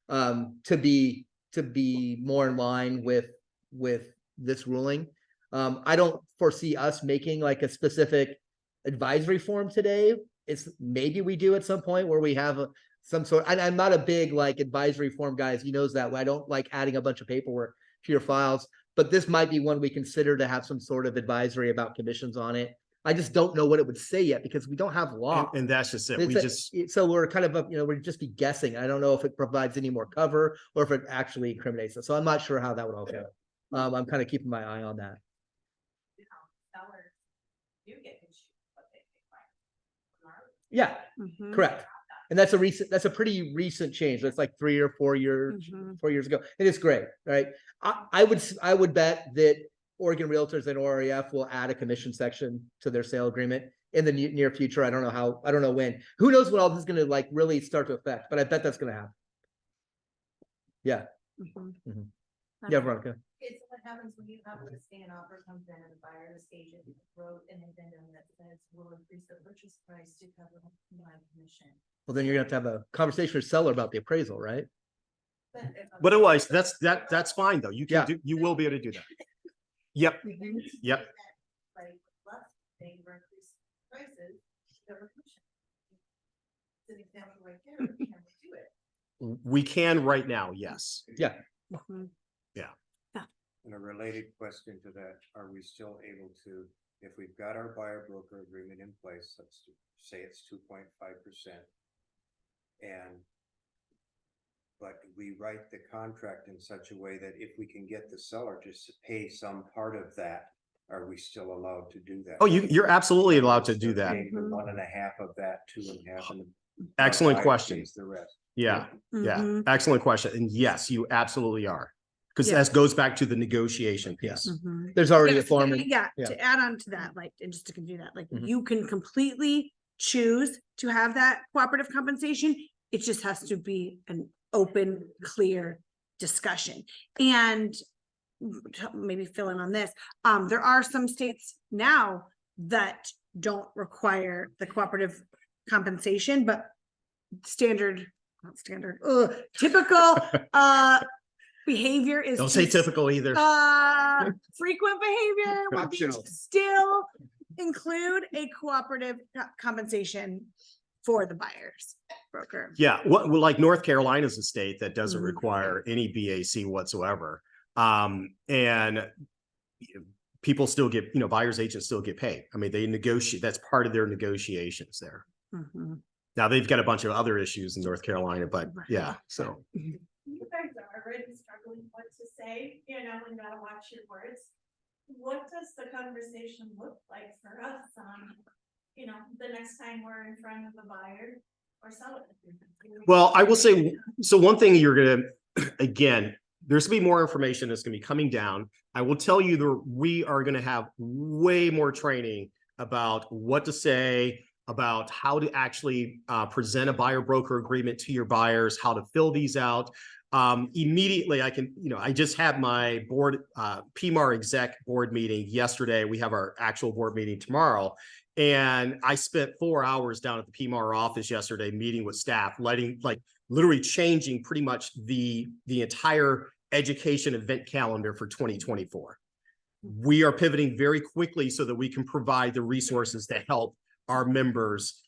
to be more in line with this ruling. I don't foresee us making like a specific advisory form today. It's maybe we do at some point where we have some sort. And I'm not a big like advisory form guys. He knows that. I don't like adding a bunch of paperwork to your files. But this might be one we consider to have some sort of advisory about commissions on it. I just don't know what it would say yet because we don't have law.
And that's just it.
So we're kind of, we'd just be guessing. I don't know if it provides any more cover or if it actually incriminates us. So I'm not sure how that would all go. I'm kind of keeping my eye on that.
Sellers do get to choose what they pay.
Yeah,
Mhm.
correct. And that's a pretty recent change. That's like 3 or 4 years,
Mhm.
4 years ago. And it's great, right? I would bet that Oregon Realtors and OREF will add a commission section to their sale agreement in the near future. I don't know when. Who knows when all this is going to like really start to affect, but I bet that's going to happen. Yeah.
Mhm.
Mhm. Yeah, Veronica.
It's what happens when you have a listing and offer comes in and the buyer's agent wrote an addendum that says will increase the purchase price to cover my commission.
Well, then you're going to have a conversation with the seller about the appraisal, right?
But otherwise, that's fine though. You
Yeah.
you will be able to do that. Yep.
Mhm.
Yep.
Like less thing for increased prices, cover commission. It's an example right there, can we do it?
We can right now, yes.
Mhm.
And a related question to that, are we still able to, if we've got our buyer broker agreement in place, let's say it's 2.5%. But we write the contract in such a way that if we can get the seller just to pay some part of that, are we still allowed to do that?
Oh, you're absolutely allowed to do that.
Paying the 1.5 of that, 2.5. and
Excellent
buyer
question.
pays the rest.
Yeah, yeah,
Mhm.
excellent question. And yes, you absolutely are. Because
Yeah.
that goes back to the negotiation piece.
Mhm.
There's already a
Yes,
form.
yeah,
yeah.
to add on to that, like, and just to continue that, like,
Mhm.
you can completely choose to have that cooperative compensation. It just has to be an open, clear discussion. And maybe fill in on this, there are some states now that don't require the cooperative compensation, but typical, behavior is.
Don't
to
say typical either.
Frequent behavior would be to
Optional.
still include a cooperative compensation for the buyer's broker.
Yeah, well, like North Carolina is a state that doesn't
Mhm.
require any BAC whatsoever. And people still get, buyer's agents still get paid. I mean, they negotiate, that's part of their negotiations there.
Mhm.
Now they've got a bunch of other issues in North Carolina, but
Right.
yeah, so.
You guys are already struggling what to say, and gotta watch your words. What does the conversation look like for us on, the next time we're in front of a buyer or seller?
Well, I will say, so one thing you're gonna, again, there's gonna be more information that's gonna be coming down. I will tell you that we are gonna have way more training about what to say, about how to actually present a buyer broker agreement to your buyers, how to fill these out. Immediately I can, I just had my board, PMAR exec board meeting yesterday. We have our actual board meeting tomorrow. And I spent 4 hours down at the PMAR office yesterday, meeting with staff, literally changing pretty much the entire education event calendar for 2024. We are pivoting very quickly so that we can provide the resources to help our members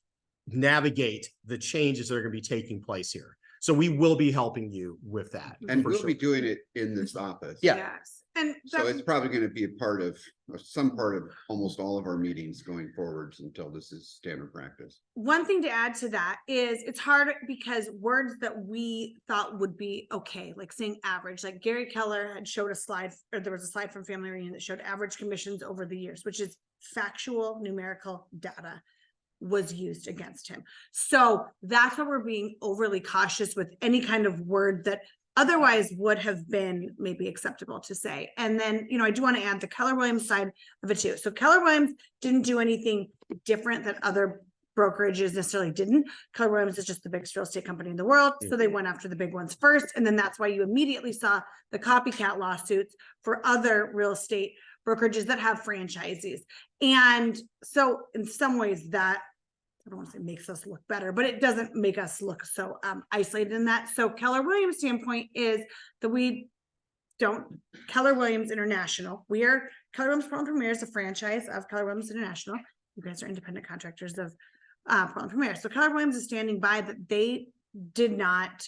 navigate the changes that are going to be taking place here. So we will be helping you with that.
And
for
we'll
sure.
be doing it in this office.
Yeah.
Yes, and
So
that's,
it's probably gonna be a part of, or some part of almost all of our meetings going forwards until this is standard practice.
one thing to add to that is it's hard because words that we thought would be okay, like saying average, like Gary Keller had showed a slide, or there was a slide from Family Reunion that showed average commissions over the years, which is factual numerical data was used against him. So that's why we're being overly cautious with any kind of word that otherwise would have been maybe acceptable to say. And then, I do want to add the Keller Williams side of it too. So Keller Williams didn't do anything different that other brokerages necessarily didn't. Keller Williams is just the biggest real estate company in the world. So they went after the big ones first. And then that's why you immediately saw the copycat lawsuits for other real estate brokerages that have franchises. And so in some ways that, I don't want to say makes us look better, but it doesn't make us look so isolated in that. So Keller Williams' standpoint is that we don't, Keller Williams International, we are, Keller Williams Portland Premier is a franchise of Keller Williams International. You guys are independent contractors of Portland Premier. So Keller Williams is standing by that they did not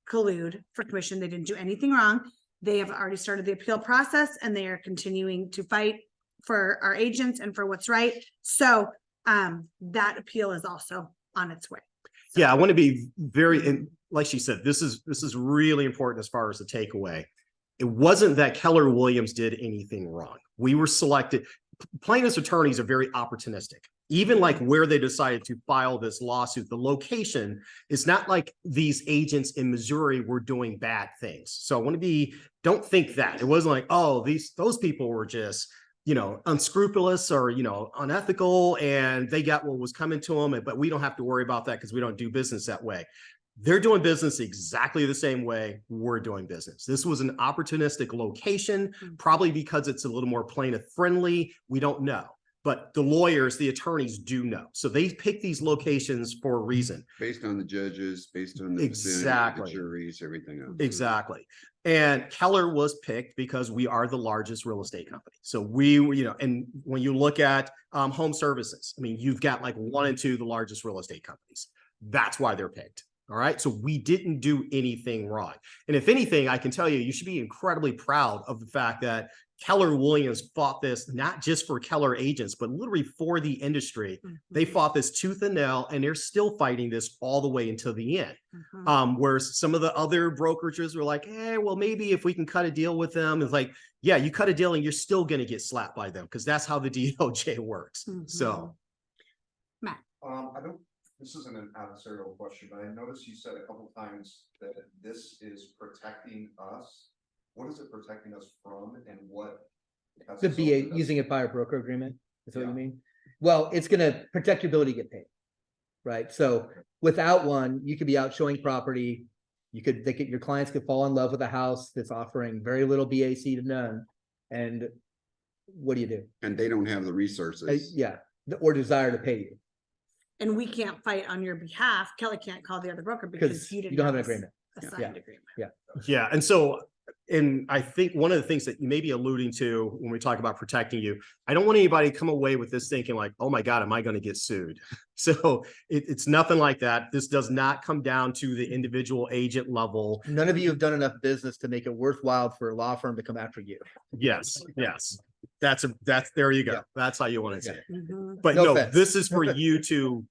collude for commission. They didn't do anything wrong. They have already started the appeal process and they are continuing to fight for our agents and for what's right. So that appeal is also on its way. So-
Yeah, I want to be very, and like she said, this is really important as far as the takeaway. It wasn't that Keller Williams did anything wrong. We were selected. Plaintiffs' attorneys are very opportunistic. Even like where they decided to file this lawsuit, the location is not like these agents in Missouri were doing bad things. So I want to be, don't think that. It wasn't like, oh, those people were just, unscrupulous or, unethical, and they got what was coming to them, but we don't have to worry about that because we don't do business that way. They're doing business exactly the same way we're doing business. This was an opportunistic location, probably because it's a little more plaintiff friendly. We don't know. but the lawyers, the attorneys do know. So they pick these locations for a reason.
Based on the judges, based on the vicinity,
Exactly.
the juries, everything else.
Exactly. And Keller was picked because we are the largest real estate company. So we, and when you look at home services, I mean, you've got like 1 and 2, the largest real estate companies. That's why they're picked. All right. So we didn't do anything wrong. And if anything, I can tell you, you should be incredibly proud of the fact that Keller Williams fought this, not just for Keller agents, but literally for the industry. They fought this tooth and nail, and they're still fighting this all the way until the end. Whereas some of the other brokerages were like, hey, well, maybe if we can cut a deal with them, it's like, yeah, you cut a deal and you're still going to get slapped by them because that's how the DOJ works. So
I don't, this isn't an adversarial question, but I noticed you said a couple times that this is protecting us. What is it protecting us from, and what?
The BA using a buyer broker agreement, is what you
Yeah.
mean? Well, it's gonna protect your ability to get paid. Right? So without one, you could be out showing property. Your clients could fall in love with a house that's offering very little BAC to none. And what do you do?
And they don't have the resources.
Yeah, or desire to pay you
And we can't fight on your behalf. Kelly can't call the other broker
because
because you
you
didn't
don't have an
a
agreement.
a signed agreement.
yeah. And so, and I think one of the things that you may be alluding to when we talk about protecting you, I don't want anybody to come away with this thinking like, oh my God, am I going to get sued? So it's nothing like that. This does not come down to the individual agent level.
None of you have done enough business to make it worthwhile for a law firm to come after you.
Yes. That's there you go.
Yeah.
That's how you want to say it.
Mhm.
But
No
no,
offense.
this is for you to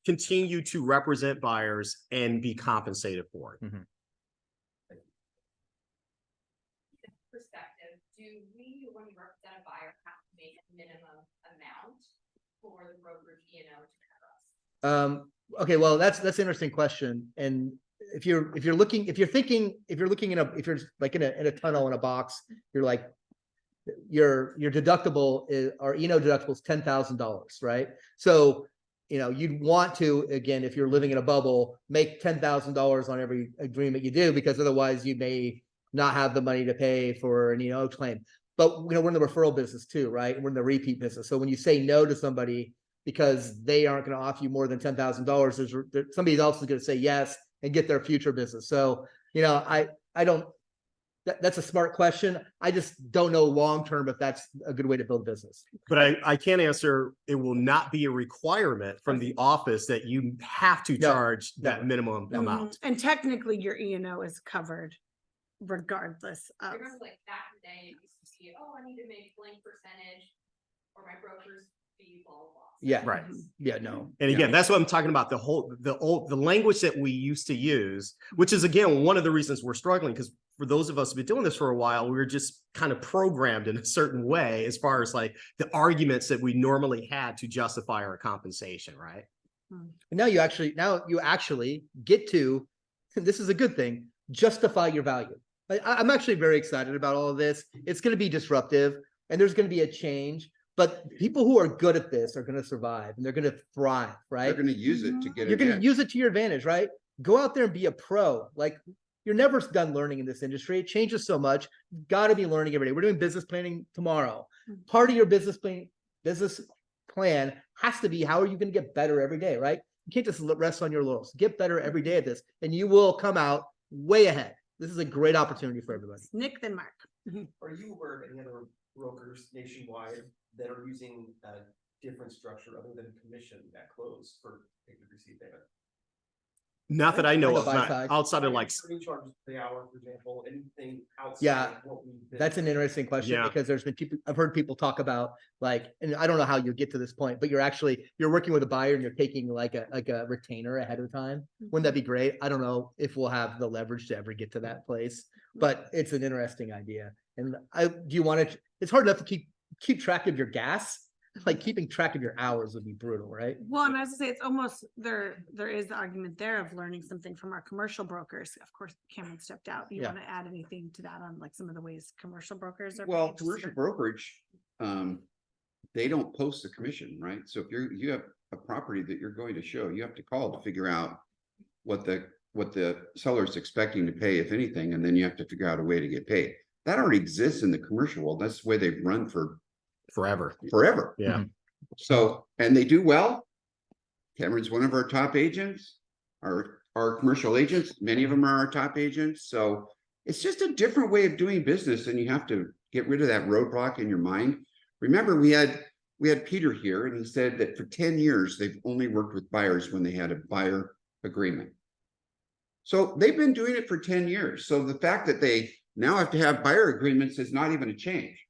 continue to represent buyers and be compensated for it.
Perspective, do we, when we represent a buyer, have to make a minimum amount for the brokerage, to cover us?
Okay, well, that's an interesting question. And if you're looking in a tunnel in a box, you're like, your deductible is, or deductible is $10,000, right? So, you'd want to, again, if you're living in a bubble, make $10,000 on every agreement you do, because otherwise you may not have the money to pay for an claim. But we're in the referral business too, right? We're in the repeat business. So when you say no to somebody because they aren't going to offer you more than $10,000, somebody else is going to say yes and get their future business. So, I don't, that's a smart question. I just don't know long-term if that's a good way to build a business.
But I can't answer, it will not be a requirement from the office that you have to
No,
charge that
no.
minimum
Mhm.
amount.
And technically your E&O is covered regardless
I
of.
remember like back in the day, it used to be, oh, I need to make blank percentage or my broker's fee, blah, blah, blah.
Yeah.
Right.
Yeah, no.
And again, that's what I'm talking about. The language that we used to use, which is again, one of the reasons we're struggling, because for those of us who've been doing this for a while, we're just kind of programmed in a certain way as far as like the arguments that we normally had to justify our compensation, right?
And now you actually get to, this is a good thing, justify your value. I'm actually very excited about all of this. It's going to be disruptive and there's going to be a change, but people who are good at this are going to survive and they're going to thrive, right?
They're going to use it to get
You're
it
going to
in.
use it to your advantage, right? Go out there and be a pro. Like, you're never done learning in this industry. It changes so much. You've got to be learning every day. We're doing business planning tomorrow. Part of your business plan has to be, how are you going to get better every day, right? You can't just rest on your laurels. Get better every day at this, and you will come out way ahead. This is a great opportunity for everybody.
Nick, then Mark.
Are you aware of any other brokers nationwide that are using a different structure other than commission at close for pay to receive data?
Not that I know of,
buy
not
side.
outside of like,
Charges per hour, for example, anything outside
Yeah,
of what we've been.
That's an interesting question
Yeah.
because there's been people, I've heard people talk about like, and I don't know how you get to this point, but you're working with a buyer and you're taking like a retainer ahead of time. Wouldn't that be great? I don't know if we'll have the leverage to ever get to that place, but it's an interesting idea. And it's hard enough to keep track of your gas. Like keeping track of your hours would be brutal, right?
Well, and I was gonna say, it's almost, there is the argument there of learning something from our commercial brokers. Of course, Cameron stepped out. You
Yeah.
want to add anything to that on like some of the ways commercial brokers are?
Well,
paid?
commercial brokerage, they don't post the commission, right? So if you have a property that you're going to show, you have to call to figure out what the seller's expecting to pay, if anything, and then you have to figure out a way to get paid. That already exists in the commercial world. That's the way they've run for
forever.
forever.
Yeah.
So, and they do well. Cameron's one of our top agents, our commercial agents, many of them are our top agents, so it's just a different way of doing business, and you have to get rid of that roadblock in your mind. Remember, we had Peter here, and he said that for 10 years, they've only worked with buyers when they had a buyer agreement. So they've been doing it for 10 years. So the fact that they now have to have buyer agreements is not even a change.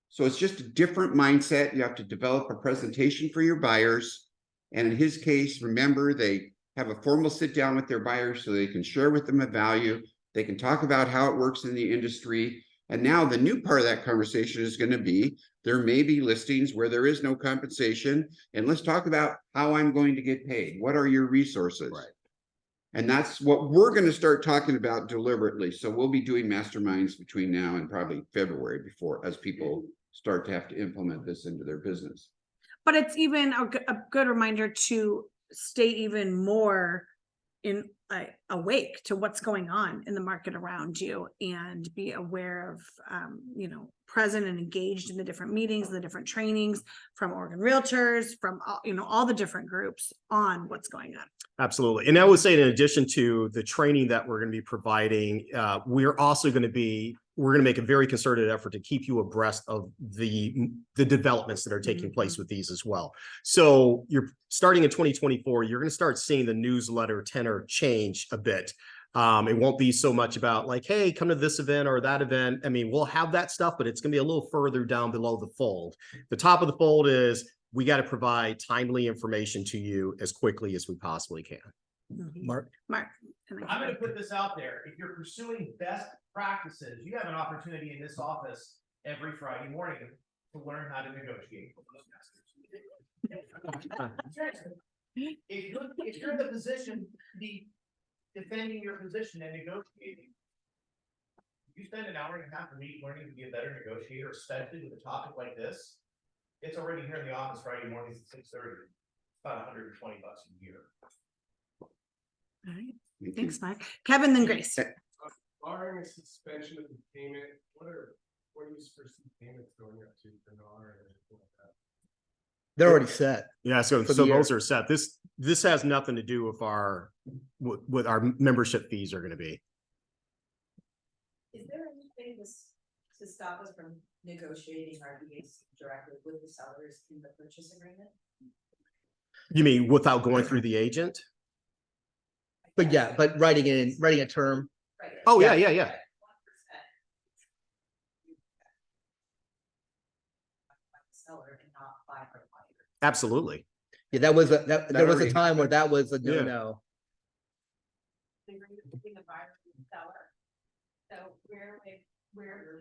So it's just a different mindset. You have to develop a presentation for your buyers. And in his case, remember, they have a formal sit down with their buyers so they can share with them a value. They can talk about how it works in the industry. And now the new part of that conversation is going to be, there may be listings where there is no compensation. And let's talk about how I'm going to get paid. What are your resources? Right. And that's what we're going to start talking about deliberately. So we'll be doing masterminds between now and probably February before, as people start to have to implement this into their business.
But it's even a good reminder to stay even more awake to what's going on in the market around you, and be aware of, present and engaged in the different meetings, the different trainings from Oregon Realtors, from all the different groups on what's going on.
Absolutely. And I would say, in addition to the training that we're going to be providing, we're going to make a very concerted effort to keep you abreast of the developments that are taking place with these as well. So you're starting in 2024, you're going to start seeing the newsletter tenor change a bit. It won't be so much about like, hey, come to this event or that event. I mean, we'll have that stuff, but it's going to be a little further down below the fold. The top of the fold is, we got to provide timely information to you as quickly as we possibly can.
Mark.
I'm going to put this out there. If you're pursuing best practices, you have an opportunity in this office every Friday morning to learn how to negotiate. If you're in the position to be defending your position and negotiating, you spend an hour and a half a week learning to be a better negotiator, especially with a topic like this. It's already here in the office Friday mornings at 6:30. About $120 a year.
All right. Thanks, Mike. Kevin, then Grace.
Barring a suspension of the payment, what do you foresee payments going up to for NAR and anything like that?
They're already set.
Yeah, so
For the
those
year.
are set. This has nothing to do with what our membership fees are going to be.
Is there anything to stop us from negotiating our VAs directly with the sellers in the purchase agreement?
You mean without going through the agent?
But yeah, but writing a term.
Right.
Oh, yeah.
1%. Seller and not buy for buyer.
Absolutely.
Yeah, there was a time where that was a
Yeah.
no.
Between the buyer and the seller. So where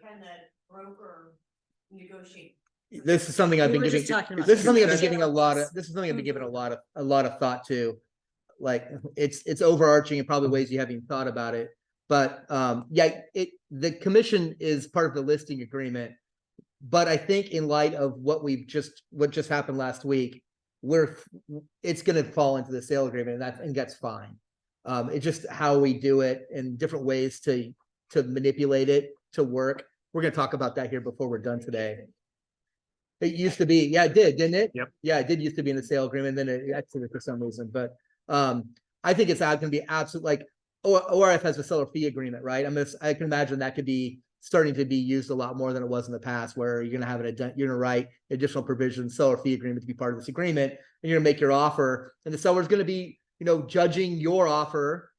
can the broker negotiate?
This is something I've
We
been
were
giving.
just talking about
This is something I've been
this.
giving a lot of. This is something I've been giving a lot of thought to. Like it's overarching in probably ways you haven't even thought about it. But the commission is part of the listing agreement. But I think in light of what just happened last week, it's going to fall into the sale agreement, and that's fine. It's just how we do it and different ways to manipulate it to work. We're going to talk about that here before we're done today. It used to be, it did, didn't it?
Yep.
Yeah, it did used to be in the sale agreement, then it exited for some reason. But I think it's going to be absolute, like ORF has a seller fee agreement, right? I can imagine that could be starting to be used a lot more than it was in the past, where you're going to have you're going to write additional provisions, seller fee agreement to be part of this agreement, and you're going to make your offer, and the seller's going to be, judging your offer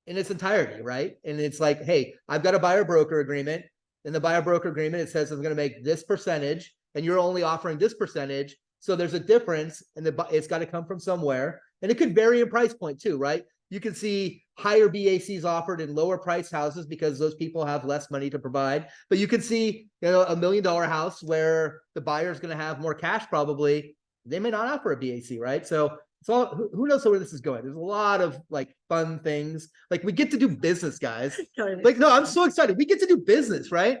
in its entirety, right? And it's like, hey, I've got a buyer broker agreement. In the buyer broker agreement, it says I'm going to make this percentage, and you're only offering this percentage. So there's a difference, and it's got to come from somewhere. And it could vary in price point too, right? You can see higher BACs offered in lower price houses because those people have less money to provide. But you could see, $1 million house where the buyer is going to have more cash probably. They may not offer a BAC, right? So it's all, who knows where this is going? There's a lot of like fun things. Like we get to do business, guys. Like, no, I'm so excited. We get to do business, right?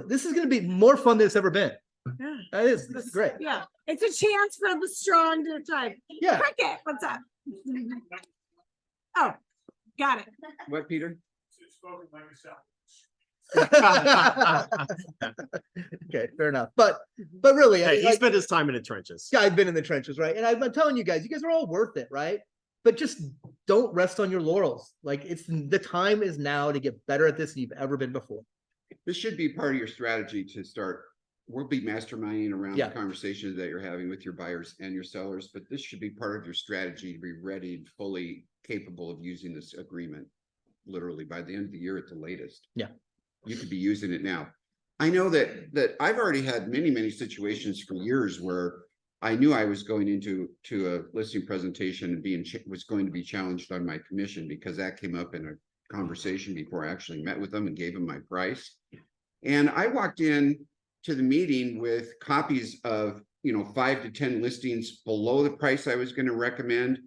This is going to be more fun than it's ever been.
Yeah.
That is, this is great.
Yeah, it's a chance for the strong to thrive.
Yeah.
Cricket, what's up? Oh, got it.
What, Peter?
Okay, fair enough. But really,
Hey, he spent his time in the trenches.
yeah, I've been in the trenches, right? And I'm telling you guys are all worth it, right? But just don't rest on your laurels. Like the time is now to get better at this than you've ever been before.
This should be part of your strategy to start. We'll be masterminding around
Yeah.
the conversations that you're having with your buyers and your sellers, but this should be part of your strategy to be ready and fully capable of using this agreement. Literally by the end of the year at the latest.
Yeah.
You could be using it now. I know that I've already had many situations for years where I knew I was going into a listing presentation and was going to be challenged on my commission because that came up in a conversation before I actually met with them and gave them my price. And I walked in to the meeting with copies of, 5 to 10 listings below the price I was going to recommend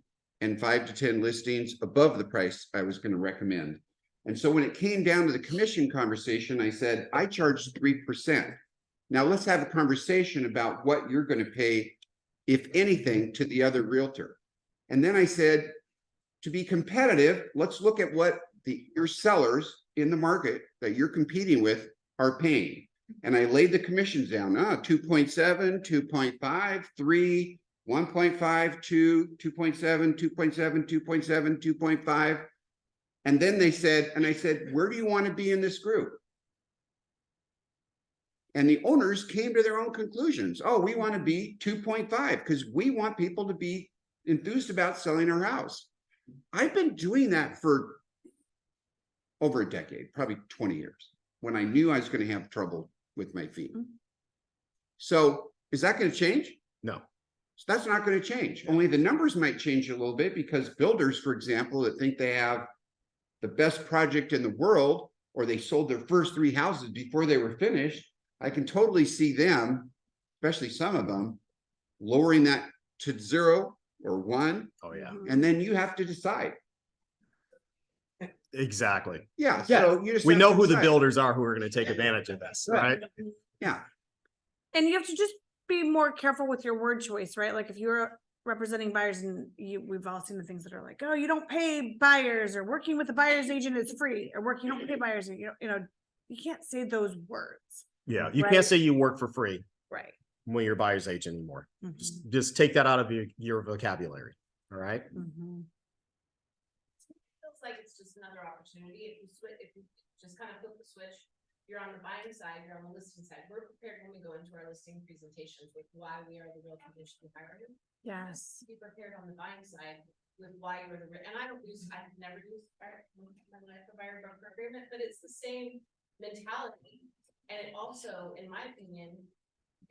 and 5 to 10 listings above the price I was going to recommend. And so when it came down to the commission conversation, I said, I charge 3%. Now let's have a conversation about what you're going to pay, if anything, to the other realtor. And then I said, to be competitive, let's look at what your sellers in the market that you're competing with are paying. And I laid the commissions down, 2.7, 2.5, 3, 1.5, 2, 2.7, 2.7, 2.7, 2.5. And then they said, and I said, where do you want to be in this group? And the owners came to their own conclusions. Oh, we want to be 2.5 because we want people to be enthused about selling our house. I've been doing that for over a decade, probably 20 years, when I knew I was going to have trouble with my fee. So is that going to change?
No.
So that's not going to change. Only the numbers might change a little bit because builders, for example, that think they have the best project in the world, or they sold their first 3 houses before they were finished, I can totally see them, especially some of them, lowering that to 0 or 1.
Oh, yeah.
And then you have to decide.
Exactly.
Yeah.
Yeah.
So you just
We
have
know
to
who the
decide.
builders are who are going to take advantage of this, right?
Yeah.
And you have to just be more careful with your word choice, right? Like if you're representing buyers and we've all seen the things that are like, oh, you don't pay buyers, or working with a buyer's agent is free, or you don't pay buyers, you can't say those words.
Yeah. You
Right.
can't say you work for free
Right.
when you're buyer's agent anymore.
Mhm.
Just take that out of your vocabulary. All right.
Mhm.
Feels like it's just another opportunity. If you just kind of flip the switch, you're on the buying side, you're on the listing side. We're prepared when we go into our listing presentations with why we are the real condition buyer.
Yes.
Be prepared on the buying side with why you're and I've never used my life a buyer broker agreement, but it's the same mentality. And it also, in my opinion,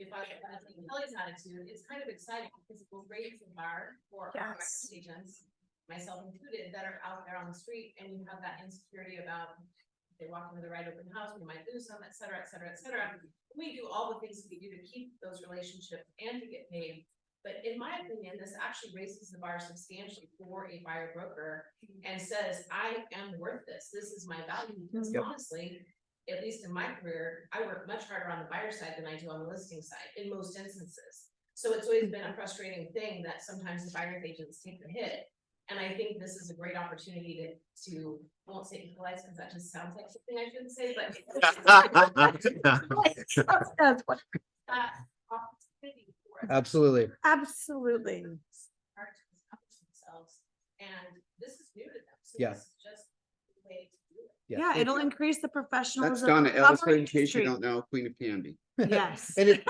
if I take Kelly's attitude, it's kind of exciting because it will raise the bar for our
Yes.
agents, myself included, that are out there on the street, and you have that insecurity about if they walk into the right open house, we might lose them, et cetera, et cetera, et cetera. We do all the things we do to keep those relationships and to get paid. But in my opinion, this actually raises the bar substantially for a buyer broker and says, I am worth this. This is my value. Because honestly, at least in my career, I work much harder on the buyer side than I do on the listing side in most instances. So it's always been a frustrating thing that sometimes the buyer's agents take the hit. And I think this is a great opportunity to I won't say equalize because that just sounds like something I shouldn't say, but
That's what-
opportunity for us.
Absolutely.
Absolutely.
Themselves, and this is new to them. So
Yeah.
this is just the way to do it.
Yeah, it'll increase the
That's
professionalism.
Donna
of
Ellis,
our
in case you
industry.
don't know, Queen of Canby.
Yes.
And if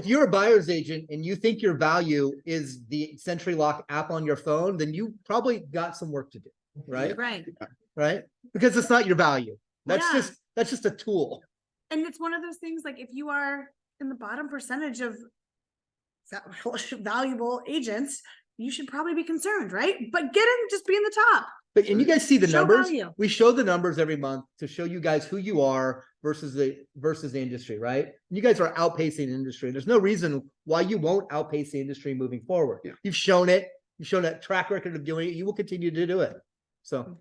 you're a buyer's agent and you think your value is the Century Lock app on your phone, then you probably got some work to do, right?
Right.
Right? Because it's not your value. That's
Yeah.
just a tool.
And it's one of those things, like if you are in the bottom percentage of valuable agents, you should probably be concerned, right? But just be in the top.
But and you guys see the
Show
numbers.
value.
We show the numbers every month to show you guys who you are versus the industry, right? And you guys are outpacing the industry. There's no reason why you won't outpace the industry moving forward.
Yeah.
You've shown it. You've shown that track record of doing it. You will continue to do it. So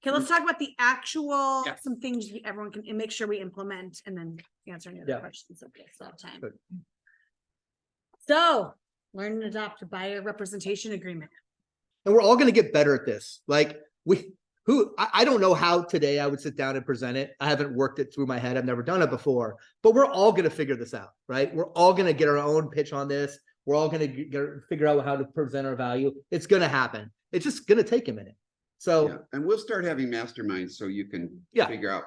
Okay, let's talk about the actual,
Yeah.
some things everyone can, and make sure we implement and then answer any other
Yeah.
questions. Okay, so time.
Good.
So, learn and adopt a buyer representation agreement.
and we're all going to get better at this. Like I don't know how today I would sit down and present it. I haven't worked it through my head. I've never done it before, but we're all going to figure this out, right? We're all going to get our own pitch on this. We're all going to figure out how to present our value. It's going to happen. It's just going to take a minute. So
Yeah, and we'll start having masterminds so you can
Yeah.
figure out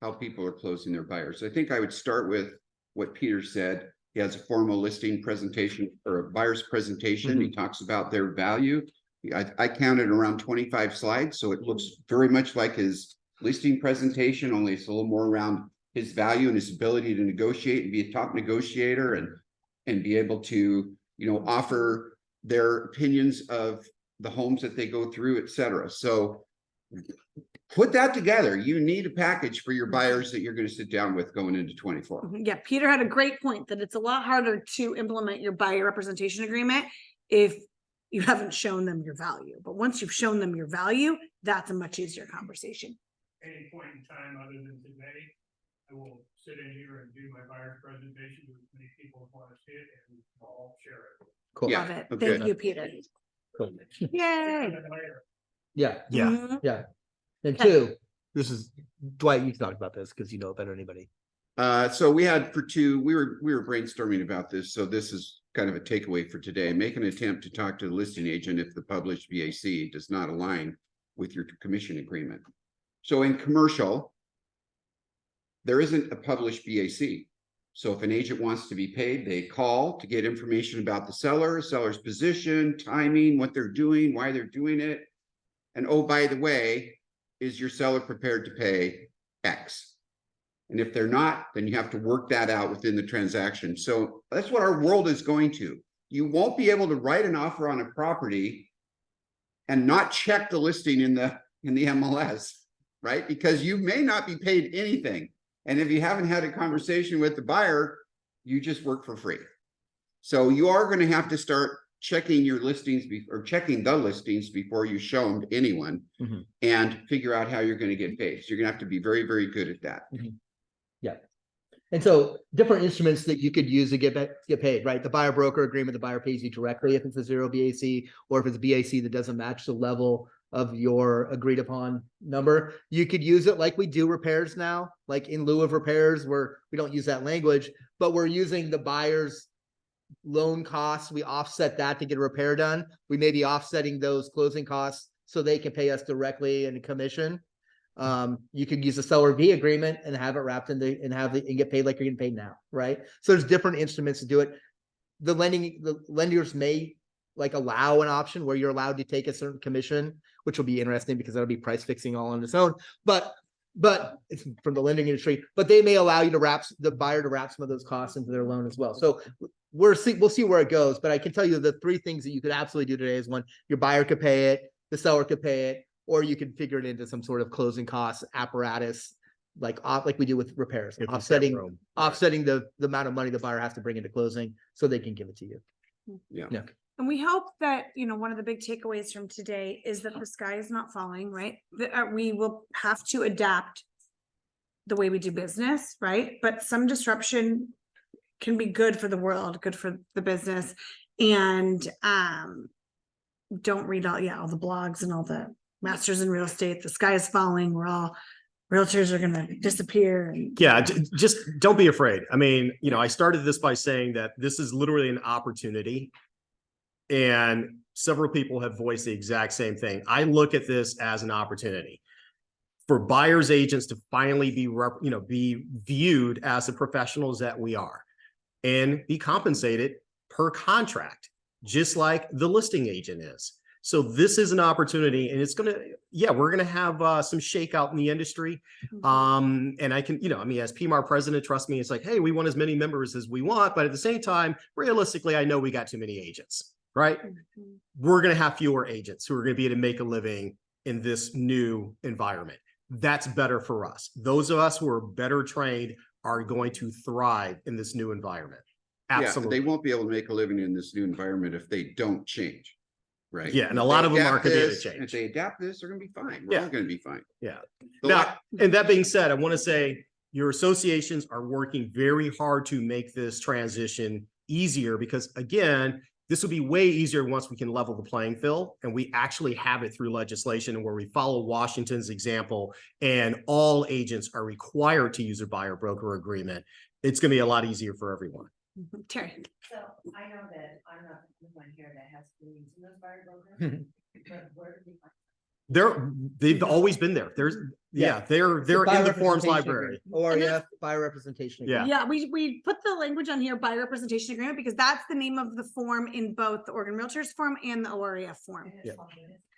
how people are closing their buyers. I think I would start with what Peter said. He has a formal listing presentation or a buyer's presentation. He talks about their value. I counted around 25 slides, so it looks very much like his listing presentation, only it's a little more around his value and his ability to negotiate and be a top negotiator and be able to, you know, offer their opinions of the homes that they go through, et cetera. So put that together. You need a package for your buyers that you're going to sit down with going into 24.
Yeah, Peter had a great point that it's a lot harder to implement your buyer representation agreement if you haven't shown them your value. But once you've shown them your value, that's a much easier conversation.
Any point in time other than today, I will sit in here and do my buyer's presentation with as many people as want to see it and I'll share it.
cool.
Yeah.
Love it.
okay.
Thank you, Peter.
Cool.
Yay.
Yeah.
Yeah.
Mhm.
Yeah. And
Okay.
two, this is Dwight, you can talk about this because you know it better than anybody.
So we had for two, we were brainstorming about this. So this is kind of a takeaway for today. Make an attempt to talk to the listing agent if the published VAC does not align with your commission agreement. So in commercial, there isn't a published VAC. So if an agent wants to be paid, they call to get information about the seller, seller's position, timing, what they're doing, why they're doing it. And oh, by the way, is your seller prepared to pay X? And if they're not, then you have to work that out within the transaction. So that's what our world is going to. You won't be able to write an offer on a property and not check the listing in the MLS, right? Because you may not be paid anything. And if you haven't had a conversation with the buyer, you just work for free. So you are going to have to start checking your listings or checking the listings before you show them to anyone and figure out how you're going to get paid. So you're going to have to be very, very good at that.
Yeah. And so different instruments that you could use to get paid, right? The buyer broker agreement, the buyer pays you directly if it's a zero BAC, or if it's a BAC that doesn't match the level of your agreed upon number. You could use it like we do repairs now, like in lieu of repairs, where we don't use that language, but we're using the buyer's loan costs. We offset that to get a repair done. We may be offsetting those closing costs so they can pay us directly in a commission. You could use a seller V agreement and have it wrapped in and get paid like you're getting paid now, right? So there's different instruments to do it. The lenders may like allow an option where you're allowed to take a certain commission, which will be interesting because that'll be price fixing all on its own. But it's from the lending industry, but they may allow you to wrap the buyer to wrap some of those costs into their loan as well. So we'll see where it goes. But I can tell you the three things that you could absolutely do today is one, your buyer could pay it, the seller could pay it, or you could figure it into some sort of closing costs apparatus, like we do with repairs, offsetting the amount of money the buyer has to bring into closing so they can give it to you.
Yeah.
And we hope that, one of the big takeaways from today is that the sky is not falling, right? That we will have to adapt the way we do business, right? But some disruption can be good for the world, good for the business. And don't read all the blogs and all the masters in real estate. The sky is falling. Realtors are going to disappear.
Yeah, just don't be afraid. I mean, I started this by saying that this is literally an opportunity. And several people have voiced the exact same thing. I look at this as an opportunity for buyers agents to finally be viewed as the professionals that we are and be compensated per contract, just like the listing agent is. So this is an opportunity, and it's we're gonna have some shakeout in the industry. And I can, as PMAR president, trust me, it's like, hey, we want as many members as we want, but at the same time, realistically, I know we got too many agents, right? We're gonna have fewer agents who are gonna be able to make a living in this new environment. That's better for us. Those of us who are better trained are going to thrive in this new environment. Absolutely.
Yeah, they won't be able to make a living in this new environment if they don't change. Right.
Yeah, and a lot of them aren't going to be able to change.
If they adapt this, they're going to be fine. We're all going to be fine.
Yeah.
So
Now, and that being said, I want to say your associations are working very hard to make this transition easier because, again, This would be way easier once we can level the playing field and we actually have it through legislation and where we follow Washington's example and all agents are required to use a buyer broker agreement. It's going to be a lot easier for everyone.
Terry.
So I know that I'm not the one here that has to use those buyer brokers, but where do we find?
They've always been there. They're in the forms library.
ORF, buyer representation.
Yeah.
Yeah, we put the language on here, buyer representation agreement, because that's the name of the form in both the Oregon Realtors form and the OREF form.
Yeah.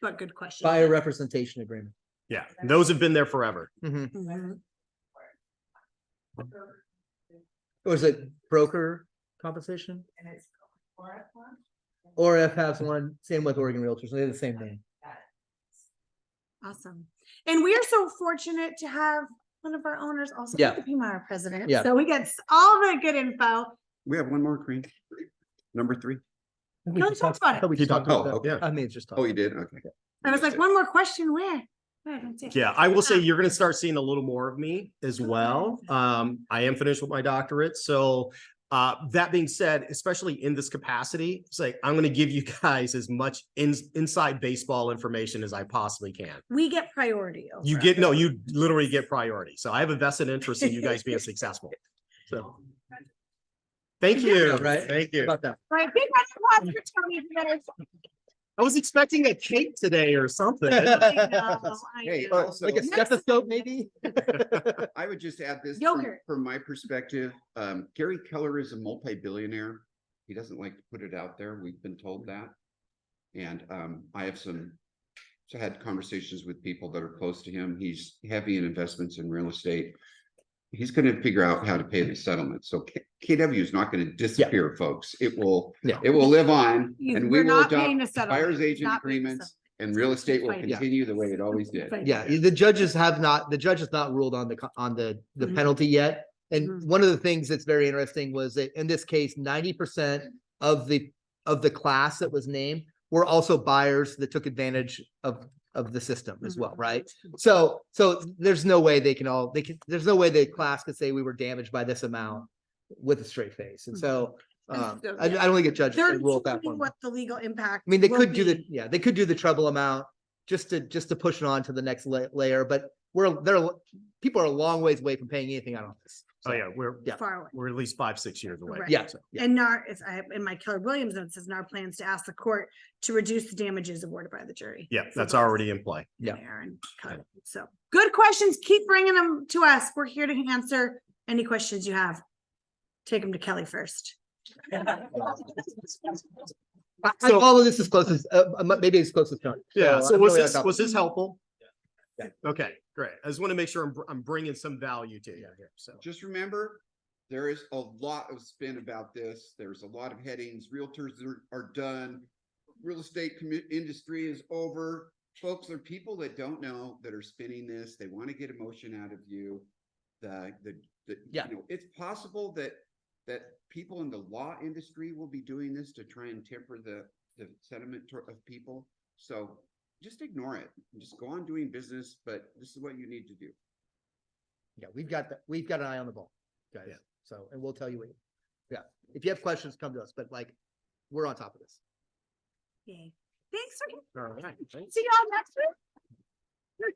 But good question.
Buyer representation agreement.
Yeah, those have been there forever.
Mhm.
Mhm.
Or is it broker compensation?
And it's for one?
ORF has one, same with Oregon Realtors, they're the same name.
Awesome. And we are so fortunate to have one of our owners also be
Yeah.
the PMAR president.
Yeah.
So we get all the good info.
We have one more, Green. Number 3.
No, let's talk about it.
We just talked
Oh,
about that.
okay.
I mean, it's just.
Oh, you did? Okay.
I was like, one more question, where? Where? I don't see it.
Yeah, I will say you're going to start seeing a little more of me as well. I am finished with my doctorate. So that being said, especially in this capacity, it's like I'm going to give you guys as much inside baseball information as I possibly can.
We get priority. over
You literally get priority. So I have a vested interest in you guys being successful. So thank you.
Yeah, right.
Thank you.
About that.
Right, big round of applause for Tony. for that.
I was expecting a cake today or something.
I know, I
Hey,
know.
also,
Like a stethoscope, maybe?
I would just add this
Yogurt.
from my perspective. Gary Keller is a multi-billionaire. He doesn't like to put it out there. We've been told that. And I have had conversations with people that are close to him. He's heavy in investments in real estate. He's going to figure out how to pay the settlement. So KW is not going to disappear, folks. It will live on, and we
We're
will
not
adopt
paying a settlement.
buyer's agent
Not paying a
agreements, and real estate will
Fighting.
continue the way it always did.
Fighting.
Yeah, the judge has not ruled on the
Mhm.
penalty yet. And
Mhm.
one of the things that's very interesting was that in this case, 90% of the class that was named were also buyers that took advantage of the system as well, right? So there's no way there's no way the class could say we were damaged by this amount with a straight face. And so I don't think a judge
They're
can rule it that
determining
one.
what the legal impact.
I mean, they
will
could do
be.
they could do the treble amount just to push it on to the next layer, but people are a long ways away from paying anything out on this.
Oh yeah,
Far away.
we're at least 5-6 years away.
Right.
Yeah.
So,
And NAR is, in my Keller Williams note, it says NAR plans to ask the court to reduce the damages awarded by the jury.
yeah,
for
that's
both
already in play.
Yeah.
NAR and KW. So good questions. Keep bringing them to us. We're here to answer any questions you have. Take them to Kelly first.
I follow this as close as maybe as close as Tony.
Yeah, so
I'm
was
really on
this,
top of
was
it.
this helpful?
Yeah.
Okay, great. I just want to make sure I'm bringing some value to you here, so.
Just remember, there is a lot of spin about this. There's a lot of headings. Realtors are done. Real estate industry is over. Folks, there are people that don't know that are spinning this. They want to get emotion out of you.
Yeah.
It's possible that people in the law industry will be doing this to try and temper the sentiment of people. So just ignore it. Just go on doing business, but this is what you need to do.
Yeah, we've got an eye on the ball, guys.
Yeah.
So, and we'll tell you if you have questions, come to us, but like, we're on top of this.
Yay. Thanks for
All right.
see y'all next week.